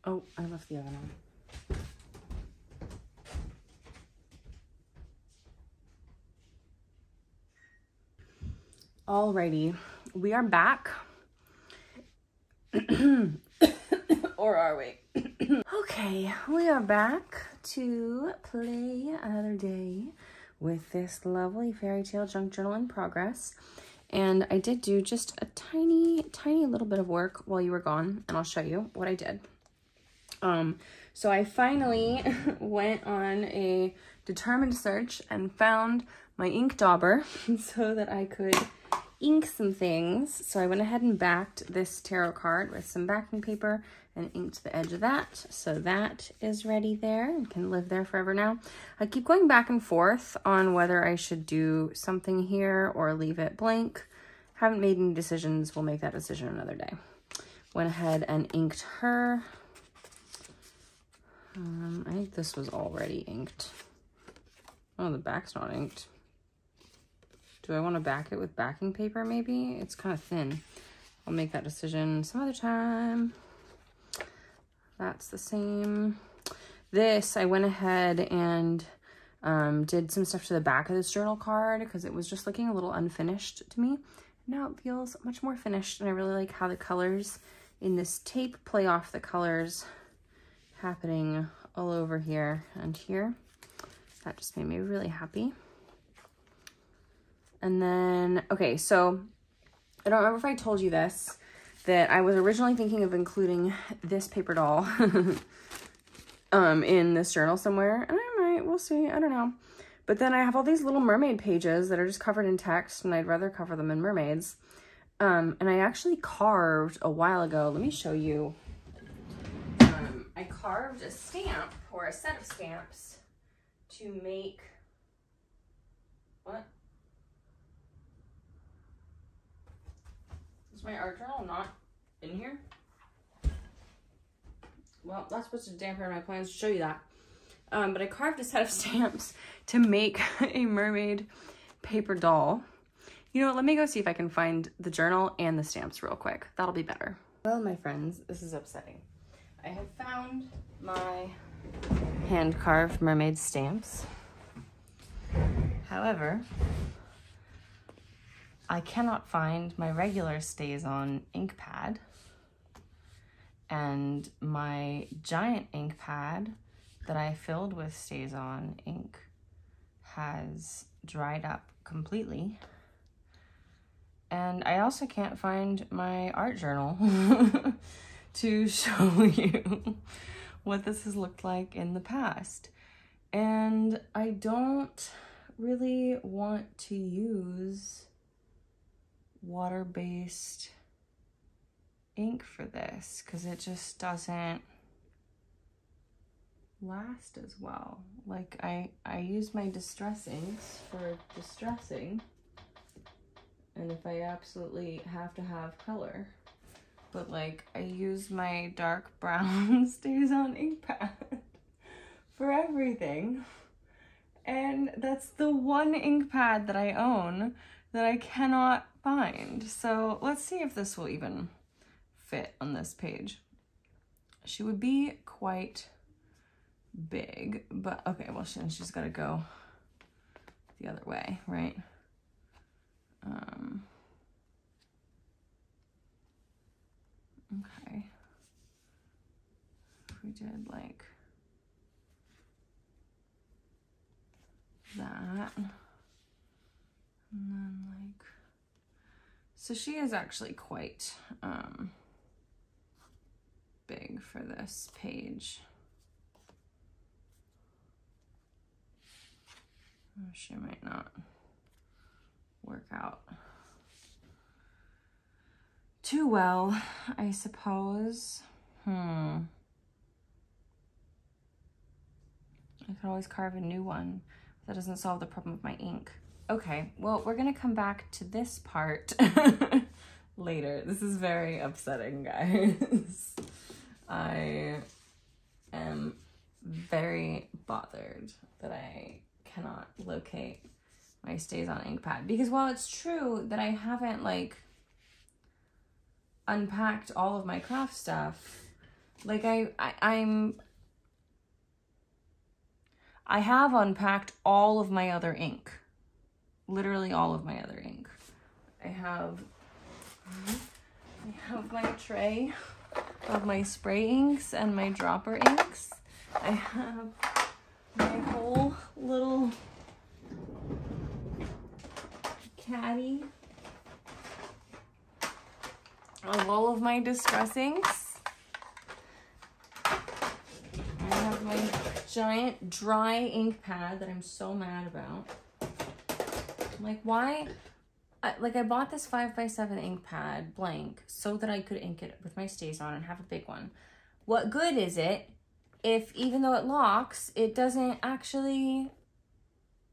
Oh, I left the oven on. Alrighty, we are back. Or are we? Okay, we are back to play another day with this lovely fairy tale junk journal in progress. And I did do just a tiny little bit of work while you were gone, and I'll show you what I did. So I finally went on a determined search and found my ink dauber so that I could ink some things. So I went ahead and backed this tarot card with some backing paper and inked the edge of that. So that is ready there and can live there forever now. I keep going back and forth on whether I should do something here or leave it blank. Haven't made any decisions. We'll make that decision another day. Went ahead and inked her. I think this was already inked. Oh, the back's not inked. Do I want to back it with backing paper maybe? It's kind of thin. I'll make that decision some other time. That's the same. This, I went ahead and did some stuff to the back of this journal card because it was just looking a little unfinished to me. Now it feels much more finished, and I really like how the colors in this tape play off the colors happening all over here and here. That just made me really happy. And then, okay, so I don't remember if I told you this, that I was originally thinking of including this paper doll in this journal somewhere, and I might, we'll see, I don't know. But then I have all these little mermaid pages that are just covered in text, and I'd rather cover them in mermaids. And I actually carved a while ago, let me show you. I carved a stamp, or a set of stamps, to make, what? Is my art journal not in here? Well, that's supposed to dampen my plans to show you that. But I carved a set of stamps to make a mermaid paper doll. You know what, let me go see if I can find the journal and the stamps real quick. That'll be better. Well, my friends, this is upsetting. I have found my hand-carved mermaid stamps. However, I cannot find my regular StazOn ink pad, and my giant ink pad that I filled with StazOn ink has dried up completely. And I also can't find my art journal to show you what this has looked like in the past. And I don't really want to use water-based ink for this because it just doesn't last as well. Like I use my distress inks for distressing, and if I absolutely have to have color, but like I use my dark brown StazOn ink pad for everything, and that's the one ink pad that I own that I cannot find. So let's see if this will even fit on this page. She would be quite big, but okay, well, she's got to go the other way, right? Okay. If we did like that, and then like, so she is actually quite big for this page. She might not work out too well, I suppose. I could always carve a new one. That doesn't solve the problem with my ink. Okay, well, we're gonna come back to this part later. This is very upsetting, guys. I am very bothered that I cannot locate my StazOn ink pad, because while it's true that I haven't like unpacked all of my craft stuff, Like I have unpacked all of my other ink. Literally all of my other ink. I have my tray of my spray inks and my dropper inks. I have my whole little caddy of all of my distress inks. I have my giant dry ink pad that I'm so mad about. Like, why? Like, I bought this 5x7 ink pad blank so that I could ink it with my StazOn and have a big one. What good is it if, even though it locks, it doesn't actually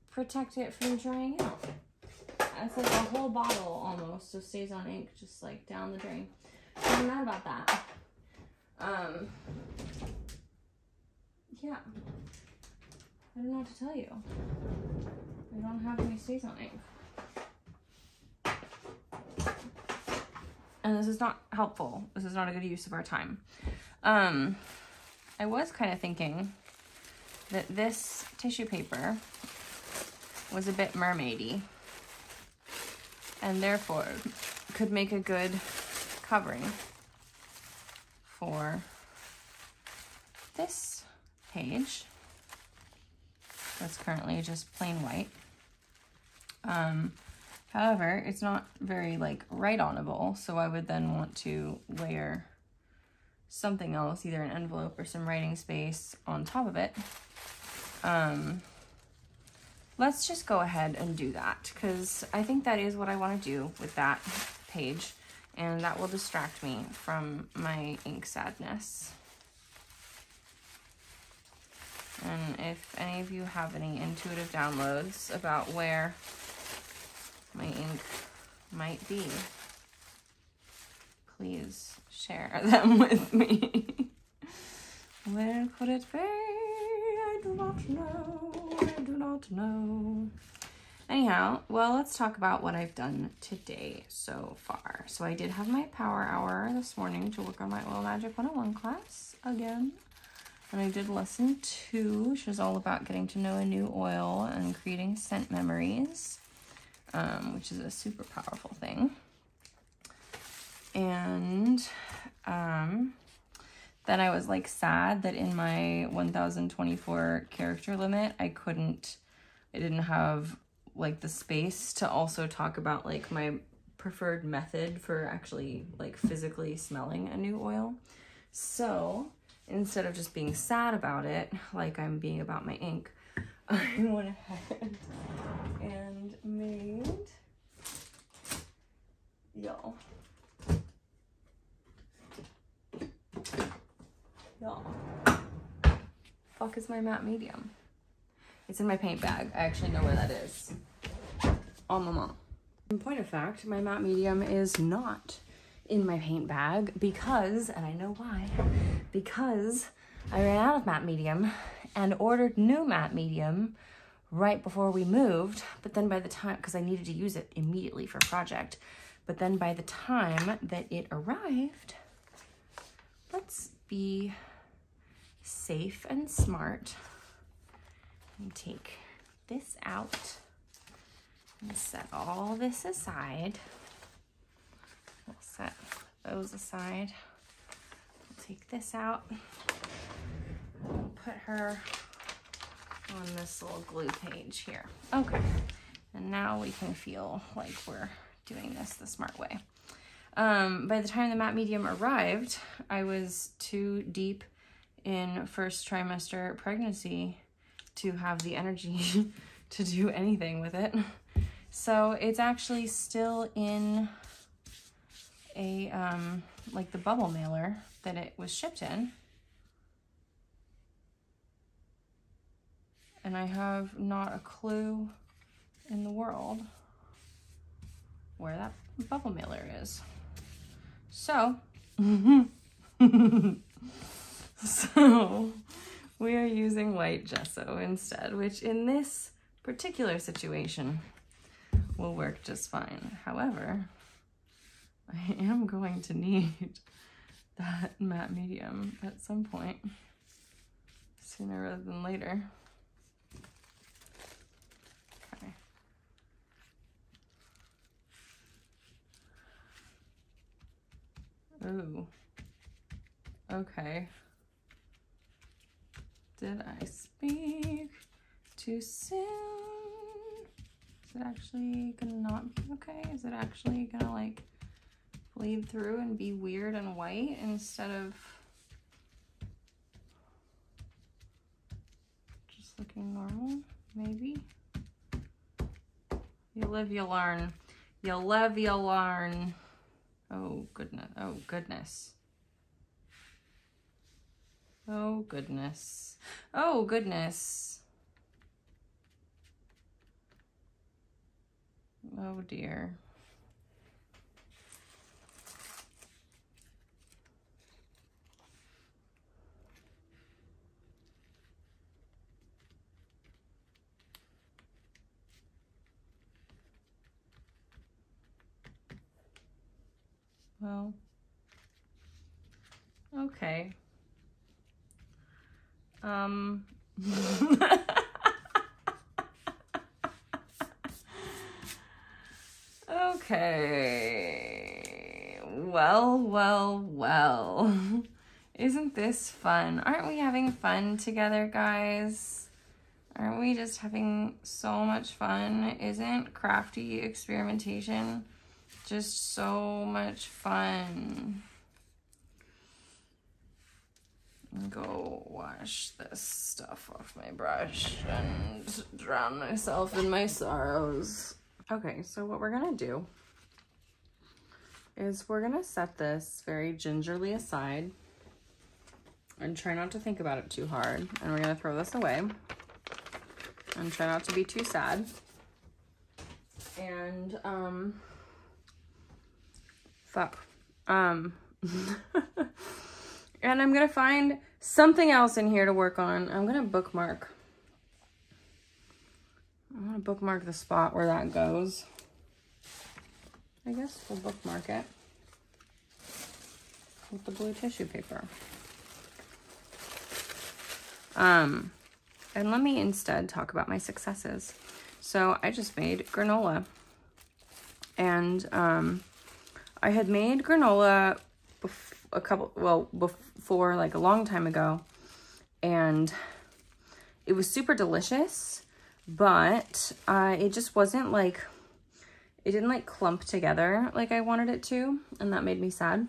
protect it from drying out? It's like a whole bottle almost of StazOn ink just like down the drain. I'm mad about that. Yeah. I don't know what to tell you. I don't have any StazOn ink. And this is not helpful. This is not a good use of our time. I was kind of thinking that this tissue paper was a bit mermaidy and therefore could make a good covering for this page that's currently just plain white. However, it's not very like write-onable, so I would then want to layer something else, either an envelope or some writing space on top of it. Let's just go ahead and do that, because I think that is what I want to do with that page, and that will distract me from my ink sadness. And if any of you have any intuitive downloads about where my ink might be, please share them with me. Where could it be? I do not know. I do not know. Anyhow, well, let's talk about what I've done today so far. So I did have my power hour this morning to work on my Oil Magic 101 class again. And I did lesson 2, which was all about getting to know a new oil and creating scent memories, which is a super powerful thing. And then I was like sad that in my 1024 character limit, I didn't have like the space to also talk about like my preferred method for actually like physically smelling a new oil. So instead of just being sad about it, like I'm being about my ink, I went ahead and made, fuck is my matte medium? It's in my paint bag. I actually know where that is. On my mom. In point of fact, my matte medium is not in my paint bag because, and I know why, because I ran out of matte medium and ordered new matte medium right before we moved. But then by the time, because I needed to use it immediately for a project, but then by the time that it arrived, let's be safe and smart and take this out and set all this aside. We'll set those aside. We'll take this out. We'll put her on this little glue page here. Okay, and now we can feel like we're doing this the smart way. By the time the matte medium arrived, I was too deep in first trimester pregnancy to have the energy to do anything with it. So it's actually still in a, like the bubble mailer that it was shipped in. And I have not a clue in the world where that bubble mailer is. So, so we are using white gesso instead, which in this particular situation will work just fine. However, I am going to need that matte medium at some point, sooner rather than later. Okay. Ooh. Okay. Did I speak too soon? Is it actually gonna not be okay? Is it actually gonna like bleed through and be weird and white instead of just looking normal? Maybe. You live, you learn. You live, you learn. Oh goodness. Oh goodness. Oh goodness. Oh goodness. Oh dear. Well, okay. Okay. Well. Isn't this fun? Aren't we having fun together, guys? Aren't we just having so much fun? Isn't crafty experimentation just so much fun? Go wash this stuff off my brush and drown myself in my sorrows. Okay, so what we're gonna do is we're gonna set this very gingerly aside and try not to think about it too hard. And we're gonna throw this away and try not to be too sad. And, and I'm gonna find something else in here to work on. I'm gonna bookmark the spot where that goes. I guess we'll bookmark it with the blue tissue paper. And let me instead talk about my successes. So I just made granola. And I had made granola before, like a long time ago, and it was super delicious, but it just wasn't like, it didn't like clump together like I wanted it to, and that made me sad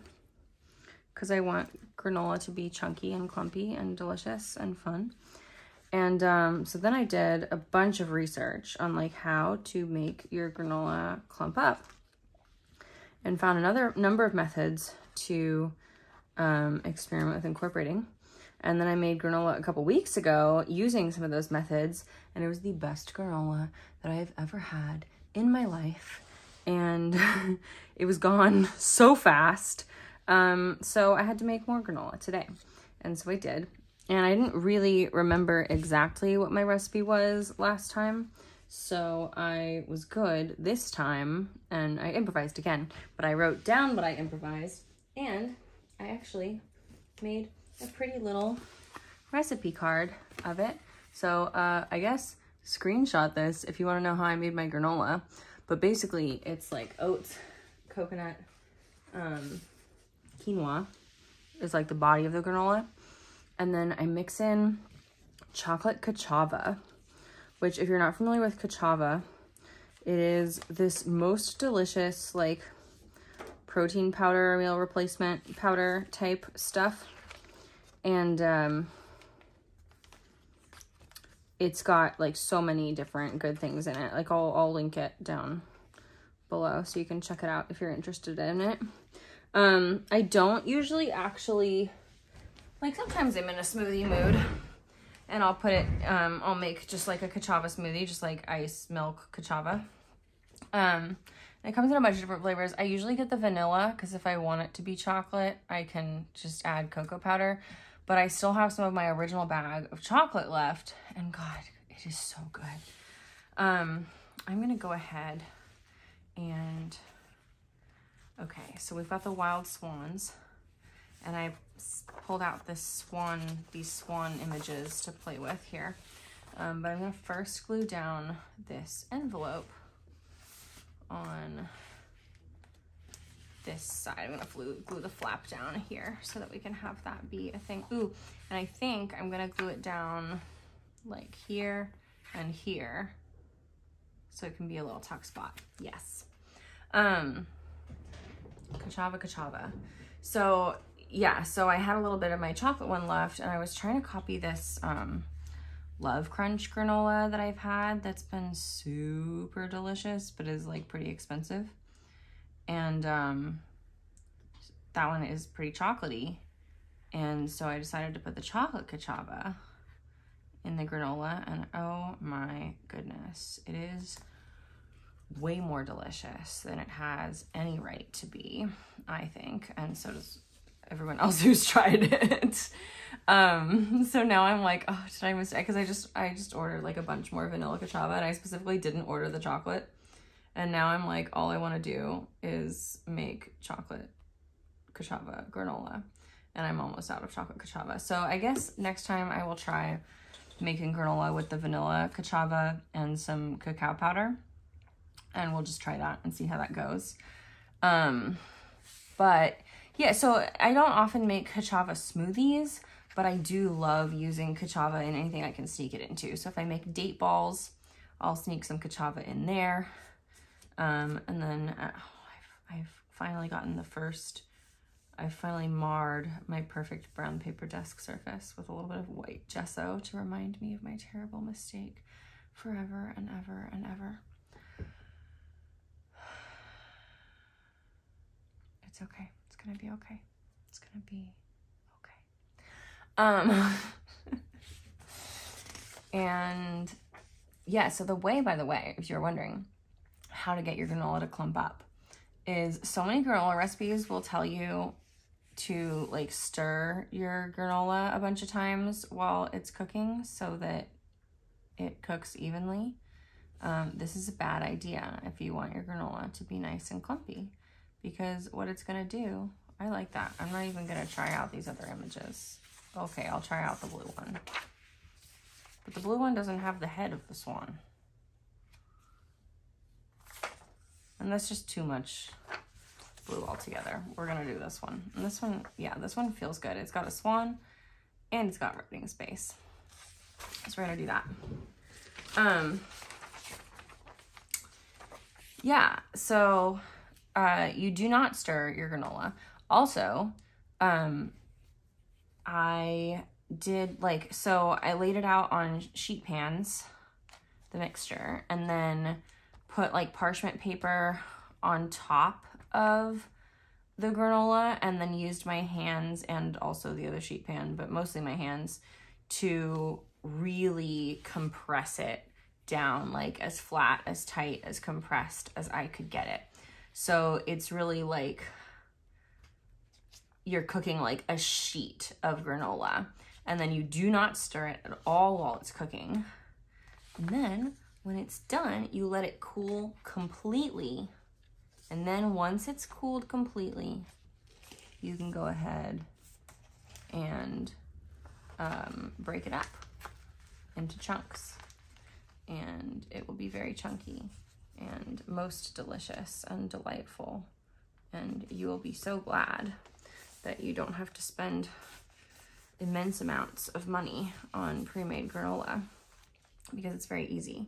because I want granola to be chunky and clumpy and delicious and fun. And so then I did a bunch of research on like how to make your granola clump up, and found another number of methods to experiment with incorporating. And then I made granola a couple weeks ago using some of those methods, and it was the best granola that I've ever had in my life. And it was gone so fast. So I had to make more granola today. And so I did. And I didn't really remember exactly what my recipe was last time. So I was good this time, and I improvised again. But I wrote down what I improvised, and I actually made a pretty little recipe card of it. So I guess screenshot this if you want to know how I made my granola. But basically it's like oats, coconut, quinoa is like the body of the granola. And then I mix in chocolate cachava, which if you're not familiar with cachava, it is this most delicious like protein powder, meal replacement powder type stuff. And it's got like so many different good things in it. Like I'll link it down below so you can check it out if you're interested in it. I don't usually actually, like sometimes I'm in a smoothie mood and I'll put it, I'll make just like a cachava smoothie, just like ice milk cachava. It comes in a bunch of different flavors. I usually get the vanilla because if I want it to be chocolate, I can just add cocoa powder. But I still have some of my original bag of chocolate left, and God, it is so good. I'm gonna go ahead and, okay, so we've got the wild swans, and I pulled out these swan images to play with here. But I'm gonna first glue down this envelope on this side. I'm gonna glue the flap down here so that we can have that be a thing. Ooh, and I think I'm gonna glue it down like here and here so it can be a little tuck spot. Yes. Ka'Chava. So yeah, so I had a little bit of my chocolate one left, and I was trying to copy this Love Crunch granola that I've had that's been super delicious, but is like pretty expensive. And that one is pretty chocolatey. And so I decided to put the chocolate Ka'Chava in the granola, and oh my goodness, it is way more delicious than it has any right to be, I think. And so does everyone else who's tried it. So now I'm like, oh, did I mistake? Because I just ordered like a bunch more vanilla Ka'Chava, and I specifically didn't order the chocolate. And now I'm like, all I want to do is make chocolate Ka'Chava granola, and I'm almost out of chocolate Ka'Chava. So I guess next time I will try making granola with the vanilla Ka'Chava and some cacao powder, and we'll just try that and see how that goes. But yeah, so I don't often make Ka'Chava smoothies, but I do love using Ka'Chava in anything I can sneak it into. So if I make date balls, I'll sneak some Ka'Chava in there. And then I've finally gotten I finally marred my perfect brown paper desk surface with a little bit of white gesso to remind me of my terrible mistake forever and ever and ever. It's okay. It's gonna be okay. It's gonna be okay. And yeah, so the way, by the way, if you're wondering how to get your granola to clump up, is so many granola recipes will tell you to like stir your granola a bunch of times while it's cooking so that it cooks evenly. This is a bad idea if you want your granola to be nice and clumpy, because what it's gonna do, I like that. I'm not even gonna try out these other images. Okay, I'll try out the blue one. But the blue one doesn't have the head of the swan. And that's just too much blue altogether. We're gonna do this one. And this one, yeah, this one feels good. It's got a swan and it's got writing space. So we're gonna do that. Yeah, so you do not stir your granola. Also, I did so I laid it out on sheet pans, the mixture, and then put like parchment paper on top of the granola, and then used my hands and also the other sheet pan, but mostly my hands, to really compress it down, like as flat, as tight, as compressed as I could get it. So it's really like you're cooking like a sheet of granola, and then you do not stir it at all while it's cooking. And then when it's done, you let it cool completely. And then once it's cooled completely, you can go ahead and break it up into chunks. And it will be very chunky and most delicious and delightful. And you will be so glad that you don't have to spend immense amounts of money on pre-made granola, because it's very easy.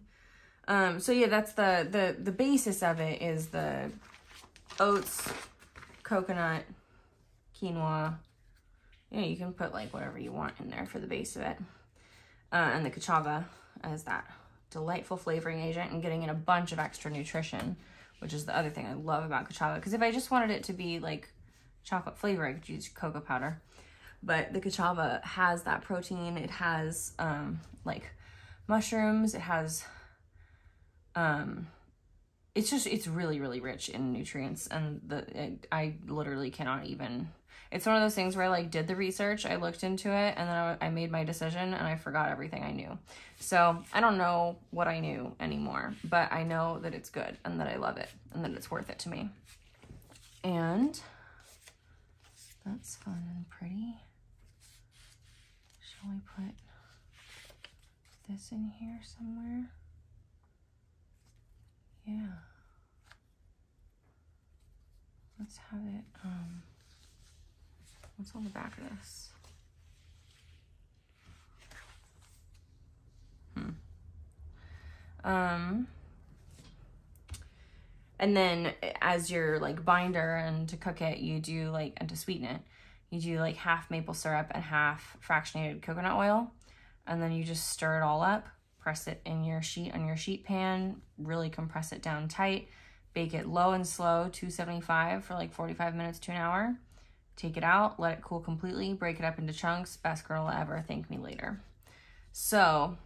So yeah, that's the basis of it is the oats, coconut, quinoa. Yeah, you can put like whatever you want in there for the base of it. And the Ka'Chava as that delightful flavoring agent and getting in a bunch of extra nutrition, which is the other thing I love about Ka'Chava. Because if I just wanted it to be like chocolate flavor, I could use cocoa powder. But the Ka'Chava has that protein. It has like mushrooms. It has it's really, really rich in nutrients, and I literally cannot even, it's one of those things where I like did the research, I looked into it, and then I made my decision and I forgot everything I knew. So I don't know what I knew anymore, but I know that it's good and that I love it and that it's worth it to me. And That's fun and pretty. Shall we put this in here somewhere? Yeah. Let's have it, what's on the back of this? And then as your like binder and to cook it, you do like, and to sweeten it, you do like half maple syrup and half fractionated coconut oil. And then you just stir it all up, press it in your sheet on your sheet pan, really compress it down tight, bake it low and slow, 275 for like 45 minutes to an hour. Take it out, let it cool completely, break it up into chunks. Best granola ever, thank me later. So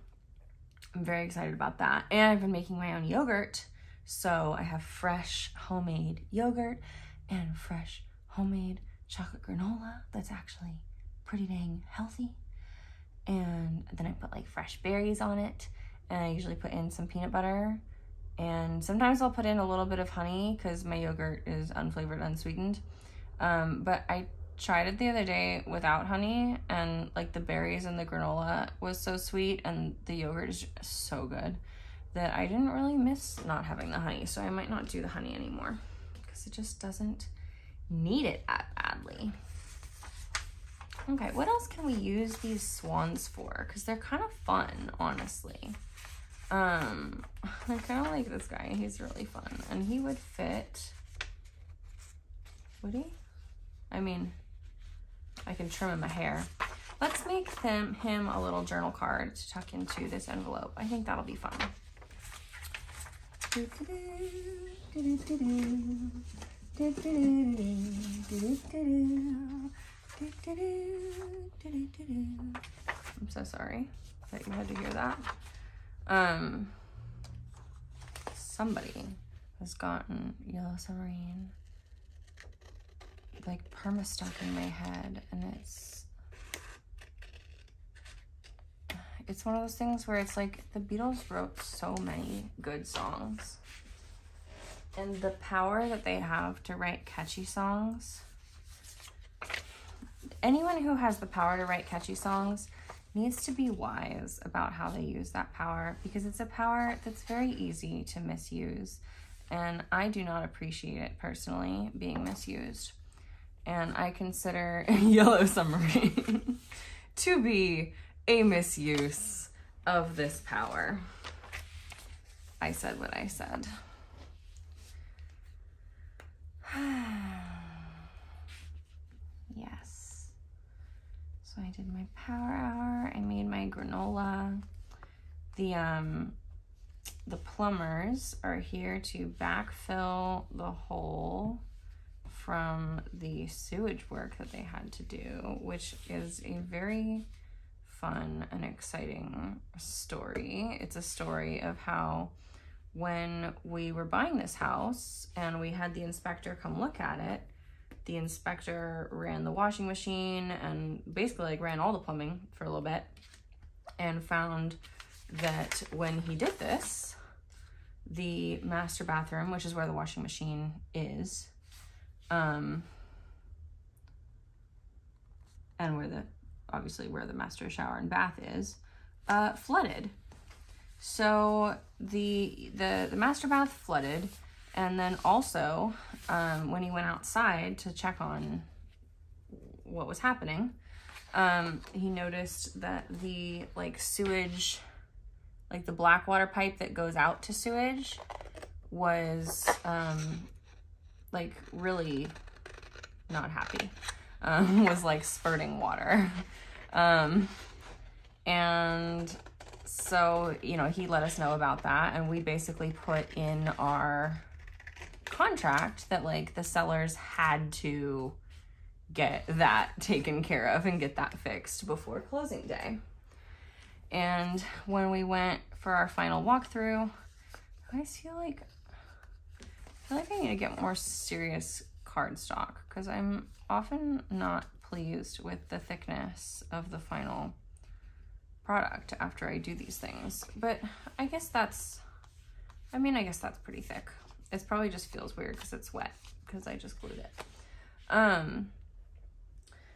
I'm very excited about that. And I've been making my own yogurt. So I have fresh homemade yogurt and fresh homemade chocolate granola that's actually pretty dang healthy. And then I put like fresh berries on it, and I usually put in some peanut butter, and sometimes I'll put in a little bit of honey because my yogurt is unflavored, unsweetened. But I tried it the other day without honey, and like the berries and the granola was so sweet and the yogurt is so good that I didn't really miss not having the honey. So I might not do the honey anymore because it just doesn't need it that badly. Okay, what else can we use these swans for? Because they're kind of fun, honestly. I kind of like this guy. He's really fun. And he would fit... Would he? I mean, I can trim him a hair. Let's make him a little journal card to tuck into this envelope. I think that'll be fun. I'm so sorry that you had to hear that. Somebody has gotten yellow submarine like perma stuck in my head, and it's one of those things where it's like the Beatles wrote so many good songs, and the power that they have to write catchy songs. Anyone who has the power to write catchy songs needs to be wise about how they use that power, because it's a power that's very easy to misuse. And I do not appreciate it personally being misused. And I consider Yellow Submarine to be a misuse of this power. I said what I said. Yes. So I did my power hour. I made my granola. The plumbers are here to backfill the hole from the sewage work that they had to do, which is a very fun and exciting story. It's a story of how when we were buying this house and we had the inspector come look at it, the inspector ran the washing machine and basically like ran all the plumbing for a little bit, and found that when he did this, the master bathroom, which is where the washing machine is, and obviously where the master shower and bath is, flooded. So the master bath flooded, and then also when he went outside to check on what was happening, he noticed that the sewage, like the black water pipe that goes out to sewage, was like really not happy. Was like spurting water. And so, you know, he let us know about that, and we basically put in our contract that like the sellers had to get that taken care of and get that fixed before closing day. And when we went for our final walkthrough, I feel like I need to get more serious cardstock, because I'm often not pleased with the thickness of the final product after I do these things. But I guess that's pretty thick. It probably just feels weird because it's wet, because I just glued it.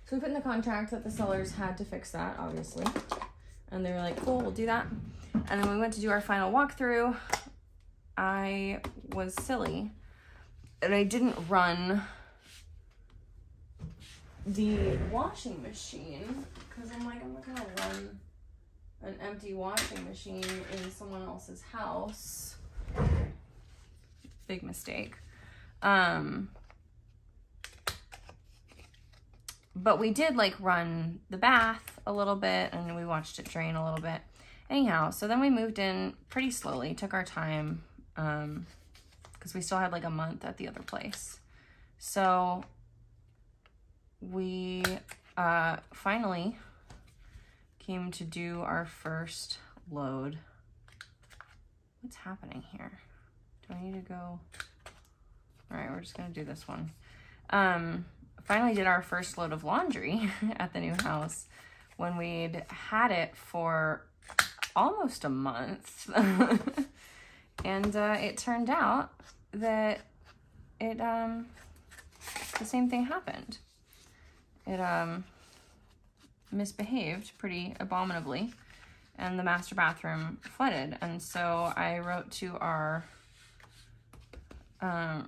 So we put in the contract that the sellers had to fix that, obviously. And they were like, cool, we'll do that. And then we went to do our final walkthrough. I was silly and I didn't run the washing machine because I'm like, I'm not gonna run an empty washing machine in someone else's house. Big mistake. But we did like run the bath a little bit and we watched it drain a little bit. Anyhow, so then we moved in pretty slowly, took our time, because we still had like a month at the other place. So we finally came to do our first load. What's happening here? Do I need to go? All right, we're just gonna do this one. Finally did our first load of laundry at the new house when we'd had it for almost a month. And it turned out that it the same thing happened. It misbehaved pretty abominably and the master bathroom flooded. And so I wrote to our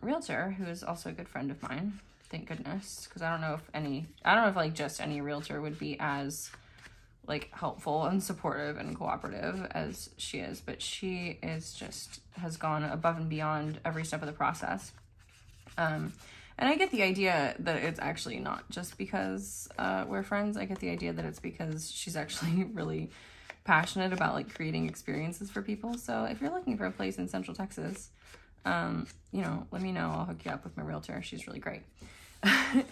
realtor, who is also a good friend of mine, thank goodness, because I don't know if like just any realtor would be as like helpful and supportive and cooperative as she is, but she is just has gone above and beyond every step of the process. And I get the idea that it's actually not just because we're friends. I get the idea that it's because she's actually really passionate about like creating experiences for people. So if you're looking for a place in Central Texas, you know, let me know. I'll hook you up with my realtor. She's really great.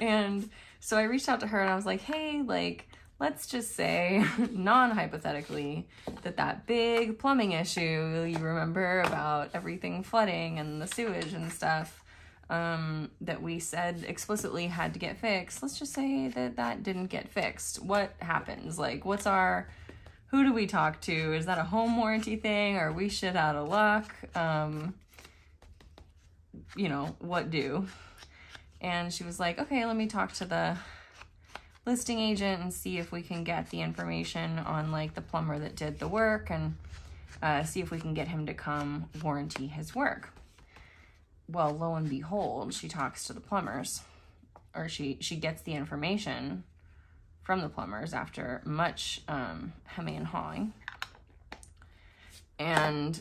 And so I reached out to her and I was like, hey, like, let's just say non-hypothetically that big plumbing issue you remember about everything flooding and the sewage and stuff, that we said explicitly had to get fixed. Let's just say that didn't get fixed. What happens? Like, who do we talk to? Is that a home warranty thing? Or are we shit out of luck? You know, what do? And she was like, okay, let me talk to the listing agent and see if we can get the information on like the plumber that did the work and see if we can get him to come warranty his work. Well, lo and behold, she talks to the plumbers, or she gets the information from the plumbers after much hemming and hawing. And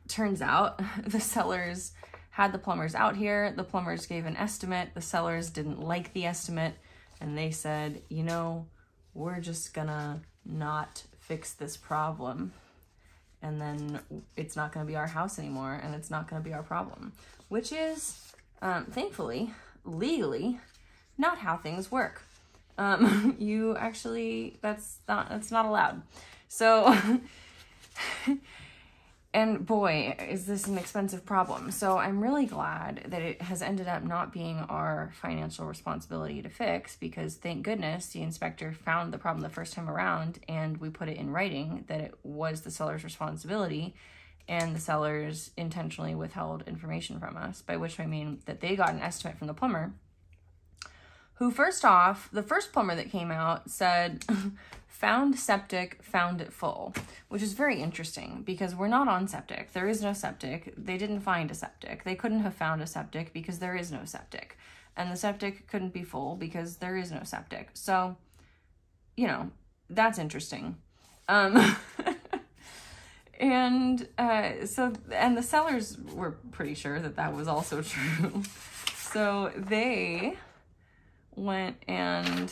turns out the sellers had the plumbers out here. The plumbers gave an estimate. The sellers didn't like the estimate. And they said, you know, we're just gonna not fix this problem. And then it's not gonna be our house anymore and it's not gonna be our problem. Which is, thankfully, legally, not how things work. You actually, that's not allowed. So, and boy, is this an expensive problem. So I'm really glad that it has ended up not being our financial responsibility to fix, because thank goodness the inspector found the problem the first time around and we put it in writing that it was the seller's responsibility, and the sellers intentionally withheld information from us, by which I mean that they got an estimate from the plumber, who first off, the first plumber that came out said, found septic, found it full, which is very interesting because we're not on septic. There is no septic. They didn't find a septic. They couldn't have found a septic because there is no septic. And the septic couldn't be full because there is no septic. So, you know, that's interesting. And the sellers were pretty sure that was also true. So they went and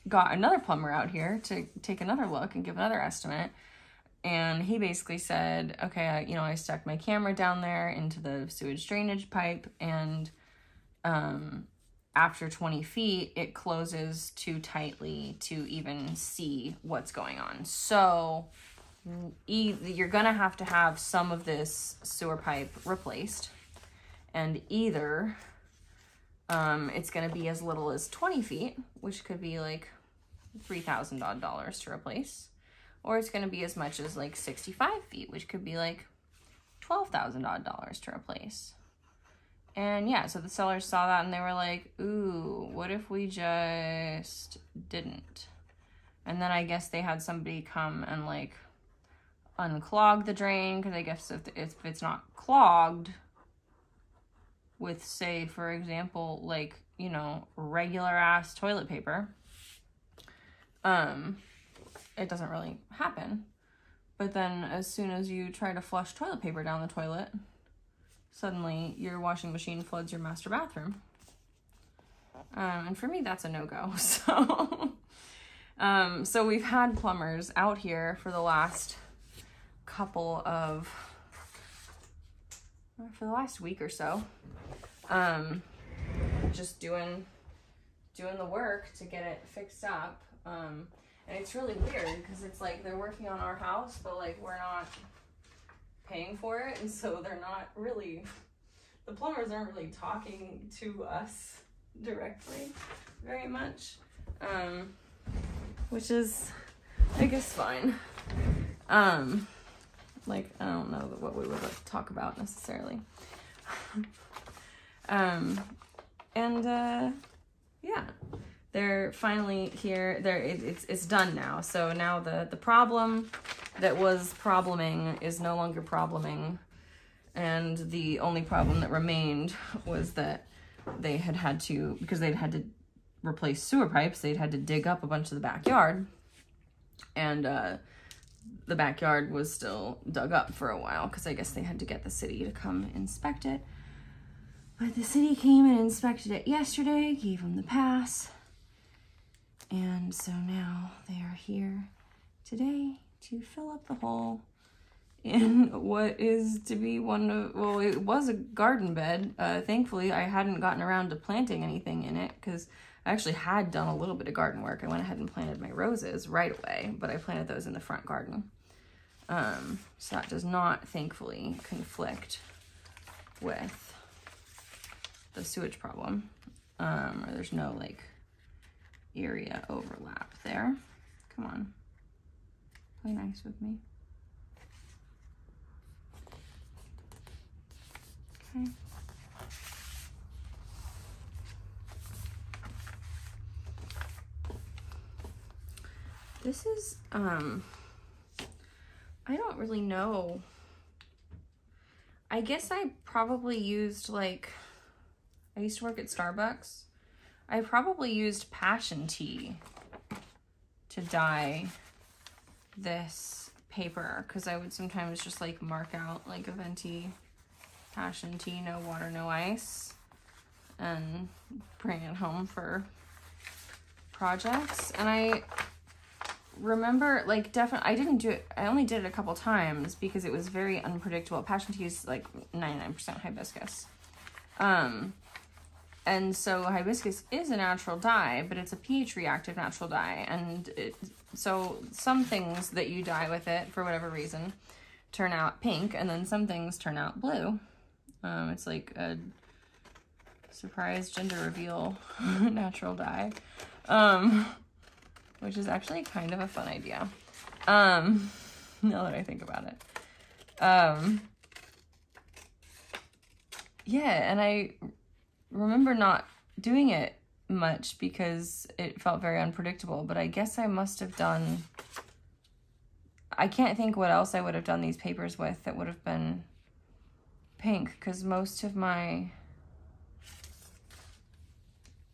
got another plumber out here to take another look and give another estimate. And he basically said, okay, you know, I stuck my camera down there into the sewage drainage pipe, and after 20 feet, it closes too tightly to even see what's going on. So you're gonna have to have some of this sewer pipe replaced, and either it's gonna be as little as 20 feet, which could be like $3,000 odd to replace, or it's gonna be as much as like 65 feet, which could be like $12,000 odd to replace. And yeah, so the sellers saw that and they were like, ooh, what if we just didn't? And then I guess they had somebody come and like unclog the drain, because I guess if it's not clogged with, say, for example, like, you know, regular ass toilet paper, it doesn't really happen. But then as soon as you try to flush toilet paper down the toilet, suddenly your washing machine floods your master bathroom. And for me, that's a no-go. So we've had plumbers out here for the last for the last week or so, just doing the work to get it fixed up. And it's really weird because it's like they're working on our house, but like we're not paying for it, and so they're not really, the plumbers aren't really talking to us directly very much, which is, I guess, fine. Like, I don't know what we would talk about necessarily. Yeah, they're finally here. It's done now. So now the problem that was probleming is no longer probleming. And the only problem that remained was that they had to, because they'd had to replace sewer pipes, they'd had to dig up a bunch of the backyard. And the backyard was still dug up for a while because I guess they had to get the city to come inspect it. But the city came and inspected it yesterday, gave them the pass. And so now they are here today to fill up the hole in what is to be one of, well, it was a garden bed. Thankfully, I hadn't gotten around to planting anything in it because I actually had done a little bit of garden work. I went ahead and planted my roses right away, but I planted those in the front garden. So that does not, thankfully, conflict with the sewage problem. Or there's no, like, area overlap there. Come on. Play nice with me. Okay. This is, I don't really know. I guess I probably used, like, I used to work at Starbucks. I probably used passion tea to dye this paper, because I would sometimes just, like, mark out, like, a venti passion tea, no water, no ice, and bring it home for projects. And I remember, like, definitely, I didn't do it, I only did it a couple times because it was very unpredictable. Passion tea is like 99% hibiscus. And so hibiscus is a natural dye, but it's a pH reactive natural dye. And so some things that you dye with it, for whatever reason, turn out pink, and then some things turn out blue. It's like a surprise gender reveal natural dye. Which is actually kind of a fun idea, now that I think about it. Yeah, and I remember not doing it much because it felt very unpredictable, but I guess I must have done, I can't think what else I would have done these papers with that would have been pink, because most of my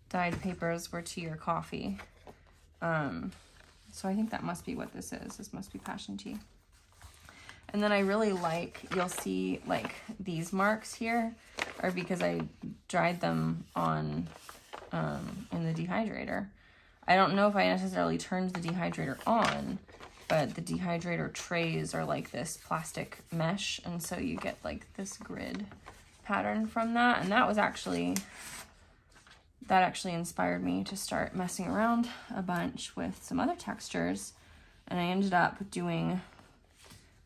dyed papers were tea or coffee. So I think that must be what this is. This must be passion tea. And then I really like, you'll see like these marks here are because I dried them on, in the dehydrator. I don't know if I necessarily turned the dehydrator on, but the dehydrator trays are like this plastic mesh. And so you get like this grid pattern from that. And that was actually, that actually inspired me to start messing around a bunch with some other textures. And I ended up doing,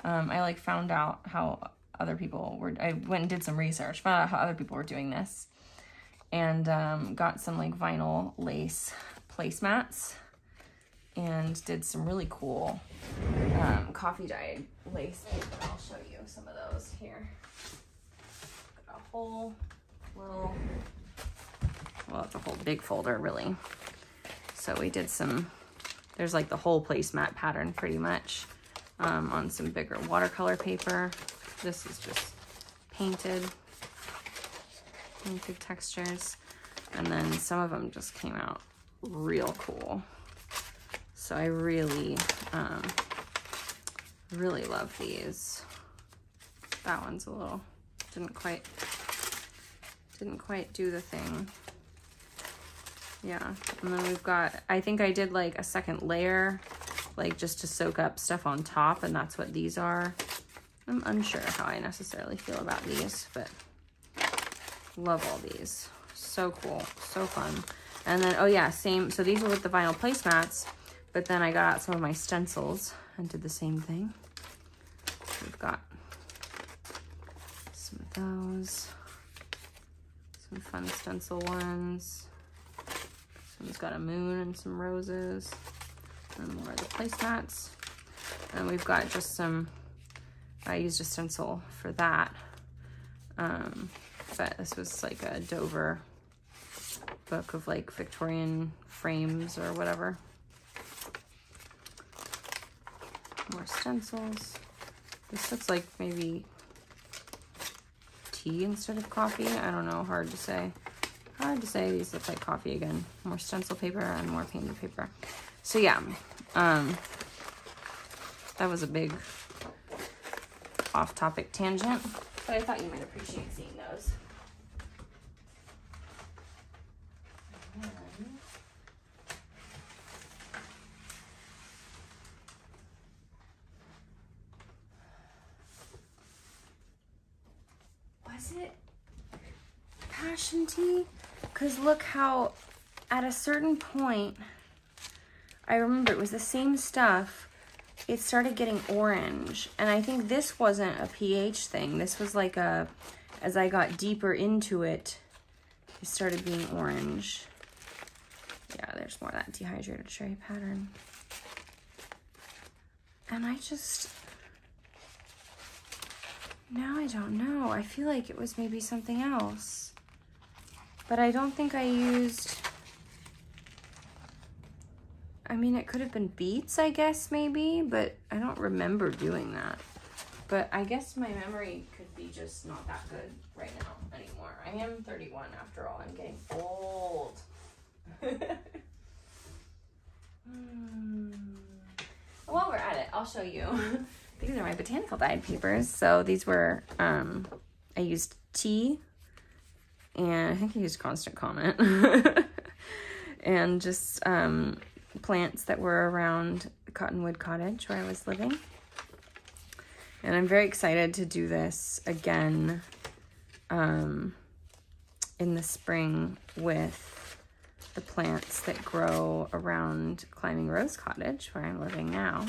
I like found out how other people were, I went and did some research, found out how other people were doing this, and got some like vinyl lace placemats and did some really cool coffee dyed lace paper. I'll show you some of those here. Got a whole little, well, it's a whole big folder really. So we did some, there's like the whole placemat pattern pretty much on some bigger watercolor paper. This is just painted textures. And then some of them just came out real cool. So I really, really love these. That one's a little, didn't quite do the thing. Yeah, and then we've got, I think I did like a second layer, like just to soak up stuff on top, and that's what these are. I'm unsure how I necessarily feel about these, but love all these. So cool, so fun. And then, oh yeah, same, so these were with the vinyl placemats, but then I got out some of my stencils and did the same thing. We've got some of those, some fun stencil ones. This one's got a moon and some roses, and more of the placemats. And we've got just some, I used a stencil for that, but this was like a Dover book of like Victorian frames or whatever. More stencils. This looks like maybe tea instead of coffee. I don't know, hard to say. Hard to say. These look like coffee again. More stencil paper and more painted paper. So yeah, that was a big off-topic tangent, but I thought you might appreciate seeing those. Was it passion tea? Because look how at a certain point, I remember it was the same stuff, it started getting orange. And I think this wasn't a pH thing. This was like a, as I got deeper into it, it started being orange. Yeah, there's more of that dehydrated cherry pattern. And I just, now I don't know. I feel like it was maybe something else. But I don't think I used, I mean, it could have been beets, I guess, maybe, but I don't remember doing that. But I guess my memory could be just not that good right now anymore. I am 31 after all. I'm getting old. While we're at it, I'll show you. These are my botanical dyed papers. So these were, I used tea, and I think I used Constant Comment. And just plants that were around Cottonwood Cottage where I was living. And I'm very excited to do this again in the spring with the plants that grow around Climbing Rose Cottage where I'm living now.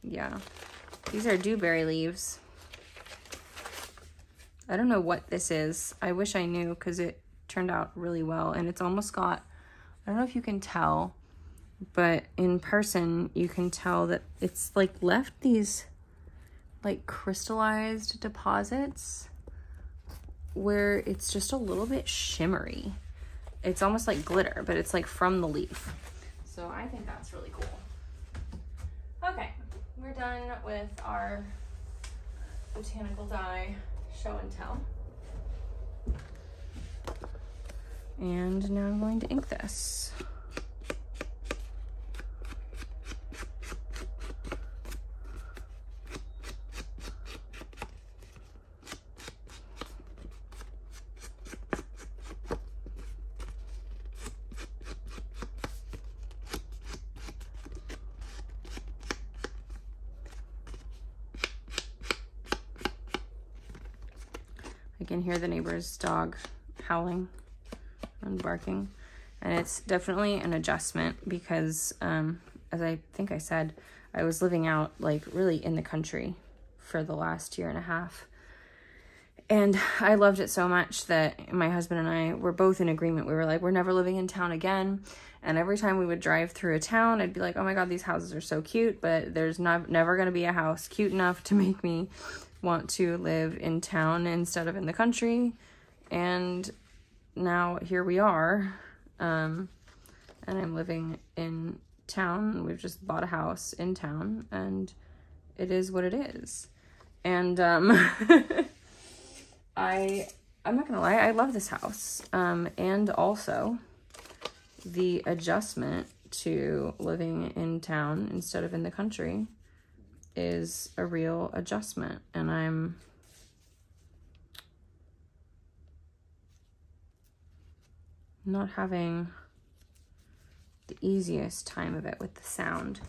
Yeah, these are dewberry leaves. I don't know what this is. I wish I knew because it turned out really well, and it's almost got, I don't know if you can tell, but in person you can tell that it's like left these like crystallized deposits where it's just a little bit shimmery. It's almost like glitter, but it's like from the leaf. So I think that's really cool. Okay, we're done with our botanical dye show and tell. And now I'm going to ink this. I can hear the neighbor's dog howling and barking, and it's definitely an adjustment because as I think I said, I was living out like really in the country for the last year and a half, And I loved it so much that my husband and I were both in agreement. We were like, we're never living in town again. And every time we would drive through a town, I'd be like, oh my God, these houses are so cute, but there's never going to be a house cute enough to make me want to live in town instead of in the country. And now here we are. And I'm living in town. We've just bought a house in town, and it is what it is. And I'm not gonna lie, I love this house. And also the adjustment to living in town instead of in the country is a real adjustment, and I'm not having the easiest time of it with the sound.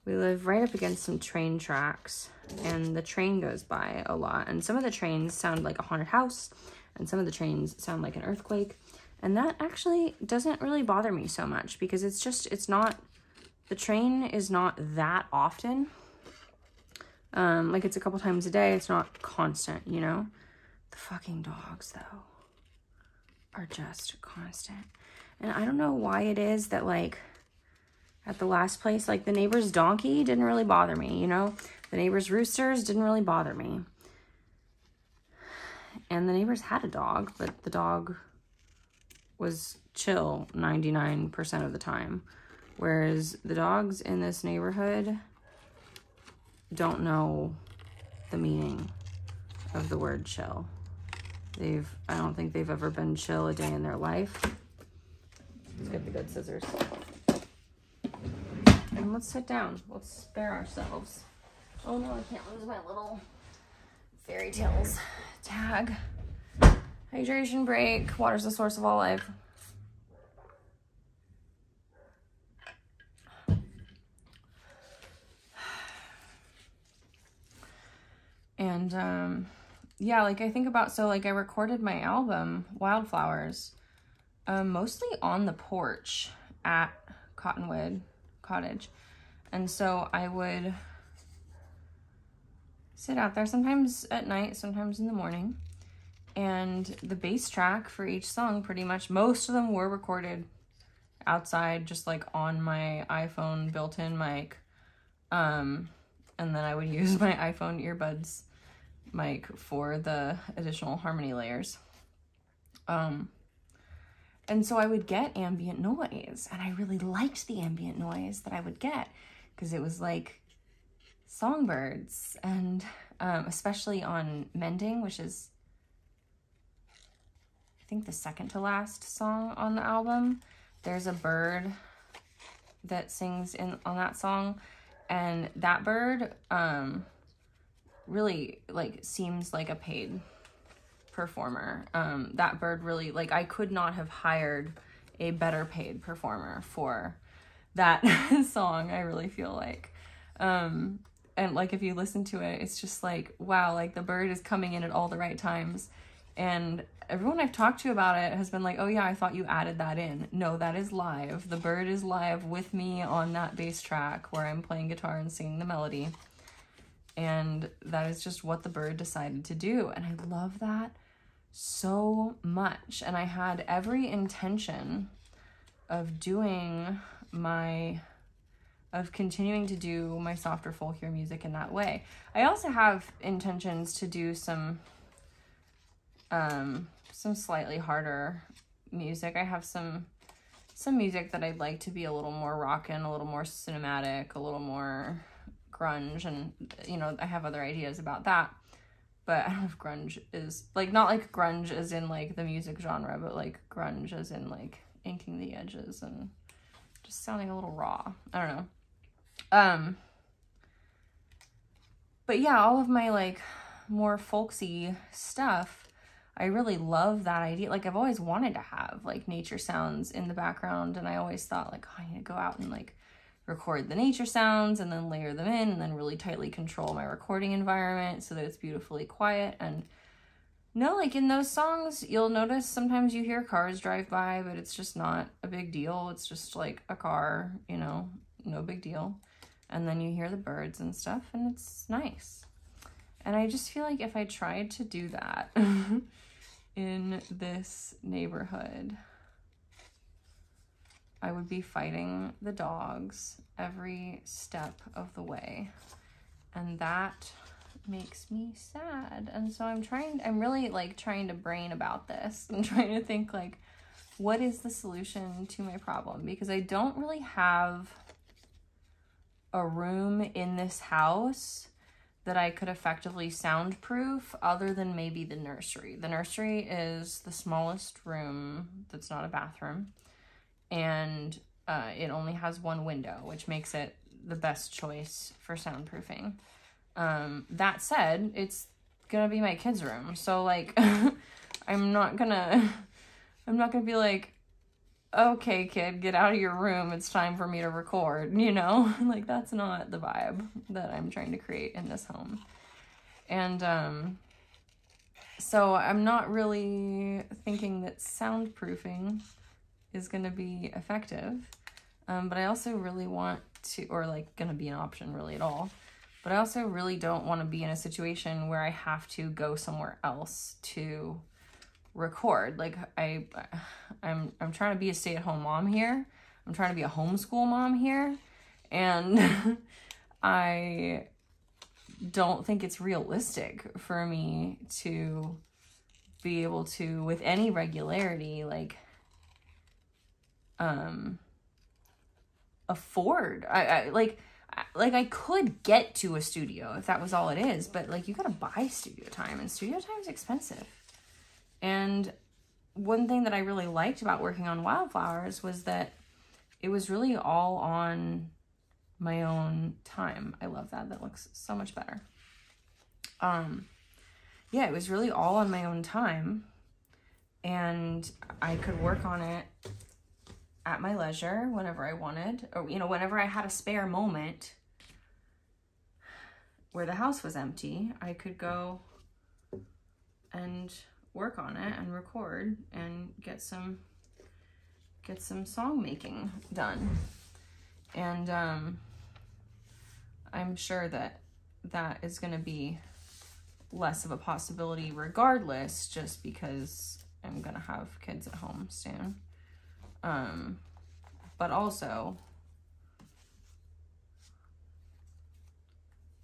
We live right up against some train tracks, and the train goes by a lot, and some of the trains sound like a haunted house, and some of the trains sound like an earthquake, and that actually doesn't really bother me so much, because it's not, the train is not that often. Like, it's a couple times a day, it's not constant, you know? The fucking dogs, though, are just constant. And I don't know why it is that, like, at the last place, like, the neighbor's donkey didn't really bother me, you know? The neighbor's roosters didn't really bother me. And the neighbors had a dog, but the dog was chill 99% of the time. Whereas the dogs in this neighborhood don't know the meaning of the word chill. I don't think they've ever been chill a day in their life. Let's get the good scissors. And let's sit down. Let's spare ourselves. Oh no, I can't lose my little fairy tales tag. Hydration break. Water's the source of all life. And yeah, like, I think about, so like, I recorded my album Wildflowers mostly on the porch at Cottonwood Cottage. And so I would sit out there, sometimes at night, sometimes in the morning, and the bass track for each song, pretty much most of them were recorded outside, just like on my iPhone built-in mic. And then I would use my iPhone earbuds mic for the additional harmony layers. And so I would get ambient noise, and I really liked the ambient noise that I would get, because it was like songbirds, and especially on Mending, which is, I think, the second to last song on the album, there's a bird that sings on that song, and that bird really, like, seems like a paid performer. That bird really, like, I could not have hired a better paid performer for that song, I really feel like. And like, if you listen to it, it's just like, wow, like, the bird is coming in at all the right times. And everyone I've talked to about it has been like, oh yeah, I thought you added that in. No, that is live. The bird is live with me on that bass track where I'm playing guitar and singing the melody. And that is just what the bird decided to do. And I love that so much. And I had every intention of continuing to do my softer, folkier music in that way. I also have intentions to do some slightly harder music. I have some music that I'd like to be a little more rockin', a little more cinematic, a little more grunge, and, you know, I have other ideas about that. But I don't know if grunge is, like, not like grunge as in, like, the music genre, but, like, grunge as in, like, inking the edges and just sounding a little raw. I don't know. But yeah, all of my, like, more folksy stuff, I really love that idea. Like, I've always wanted to have, like, nature sounds in the background, and I always thought, like, oh, I need to go out and, like, record the nature sounds and then layer them in and then really tightly control my recording environment so that it's beautifully quiet. And no, like, in those songs, you'll notice sometimes you hear cars drive by, but it's just not a big deal. It's just like a car, you know, no big deal. And then you hear the birds and stuff, and it's nice. And I just feel like if I tried to do that in this neighborhood, I would be fighting the dogs every step of the way. And that makes me sad. And so I'm really like trying to brain about this. I'm trying to think like, what is the solution to my problem? Because I don't really have a room in this house that I could effectively soundproof other than maybe the nursery. The nursery is the smallest room that's not a bathroom, and it only has one window, which makes it the best choice for soundproofing. That said, it's gonna be my kids' room, so like I'm not gonna be like, okay, kid, get out of your room, it's time for me to record, you know? Like, that's not the vibe that I'm trying to create in this home. And, so I'm not really thinking that soundproofing is gonna be effective, but I also really want to, or like gonna be an option really at all, but I also really don't want to be in a situation where I have to go somewhere else to record. Like I'm trying to be a stay-at-home mom here. I'm trying to be a homeschool mom here, and I don't think it's realistic for me to be able to, with any regularity, like afford. I could get to a studio if that was all it is, but like you gotta buy studio time, and studio time is expensive. And one thing that I really liked about working on Wildflowers was that it was really all on my own time. I love that. That looks so much better. Yeah, it was really all on my own time, and I could work on it at my leisure whenever I wanted, or, you know, whenever I had a spare moment where the house was empty, I could go and work on it and record and get some song making done. And I'm sure that is going to be less of a possibility regardless, just because I'm going to have kids at home soon. But also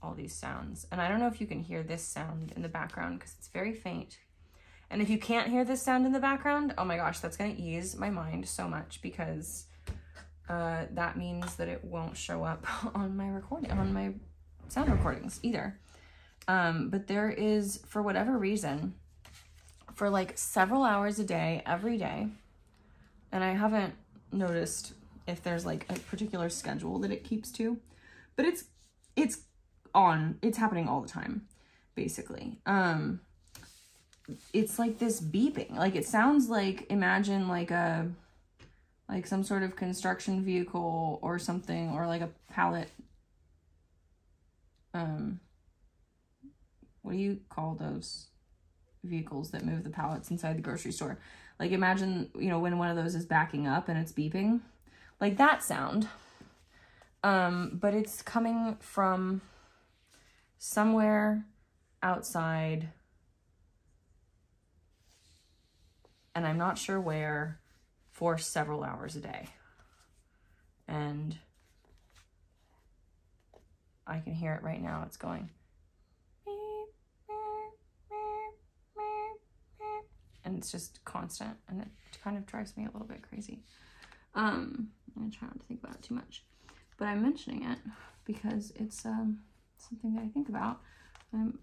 all these sounds. And I don't know if you can hear this sound in the background because it's very faint. And if you can't hear this sound in the background, oh my gosh, that's going to ease my mind so much, because that means that it won't show up on my recording, on my sound recordings either. But there is, for whatever reason, for like several hours a day, every day, and I haven't noticed if there's like a particular schedule that it keeps to, but it's happening all the time, basically. It's like this beeping, like it sounds like, imagine like some sort of construction vehicle or something, or like a pallet, what do you call those vehicles that move the pallets inside the grocery store? Like imagine, you know, when one of those is backing up and it's beeping, like that sound. But it's coming from somewhere outside, and I'm not sure where, for several hours a day. And I can hear it right now. It's going. And it's just constant, and it kind of drives me a little bit crazy. I'm gonna try not to think about it too much, but I'm mentioning it because it's something that I think about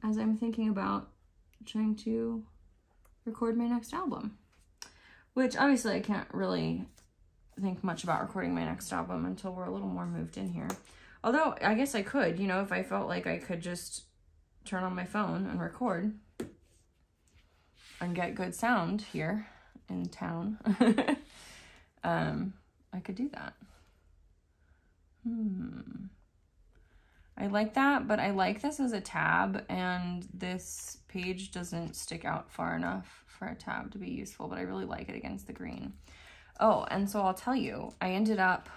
as I'm thinking about trying to record my next album, which obviously I can't really think much about recording my next album until we're a little more moved in here. Although I guess I could, you know, if I felt like I could just turn on my phone and record and get good sound here in town. I could do that. I like that, but I like this as a tab, and this page doesn't stick out far enough for a tab to be useful, but I really like it against the green. Oh, and so I'll tell you, I ended up,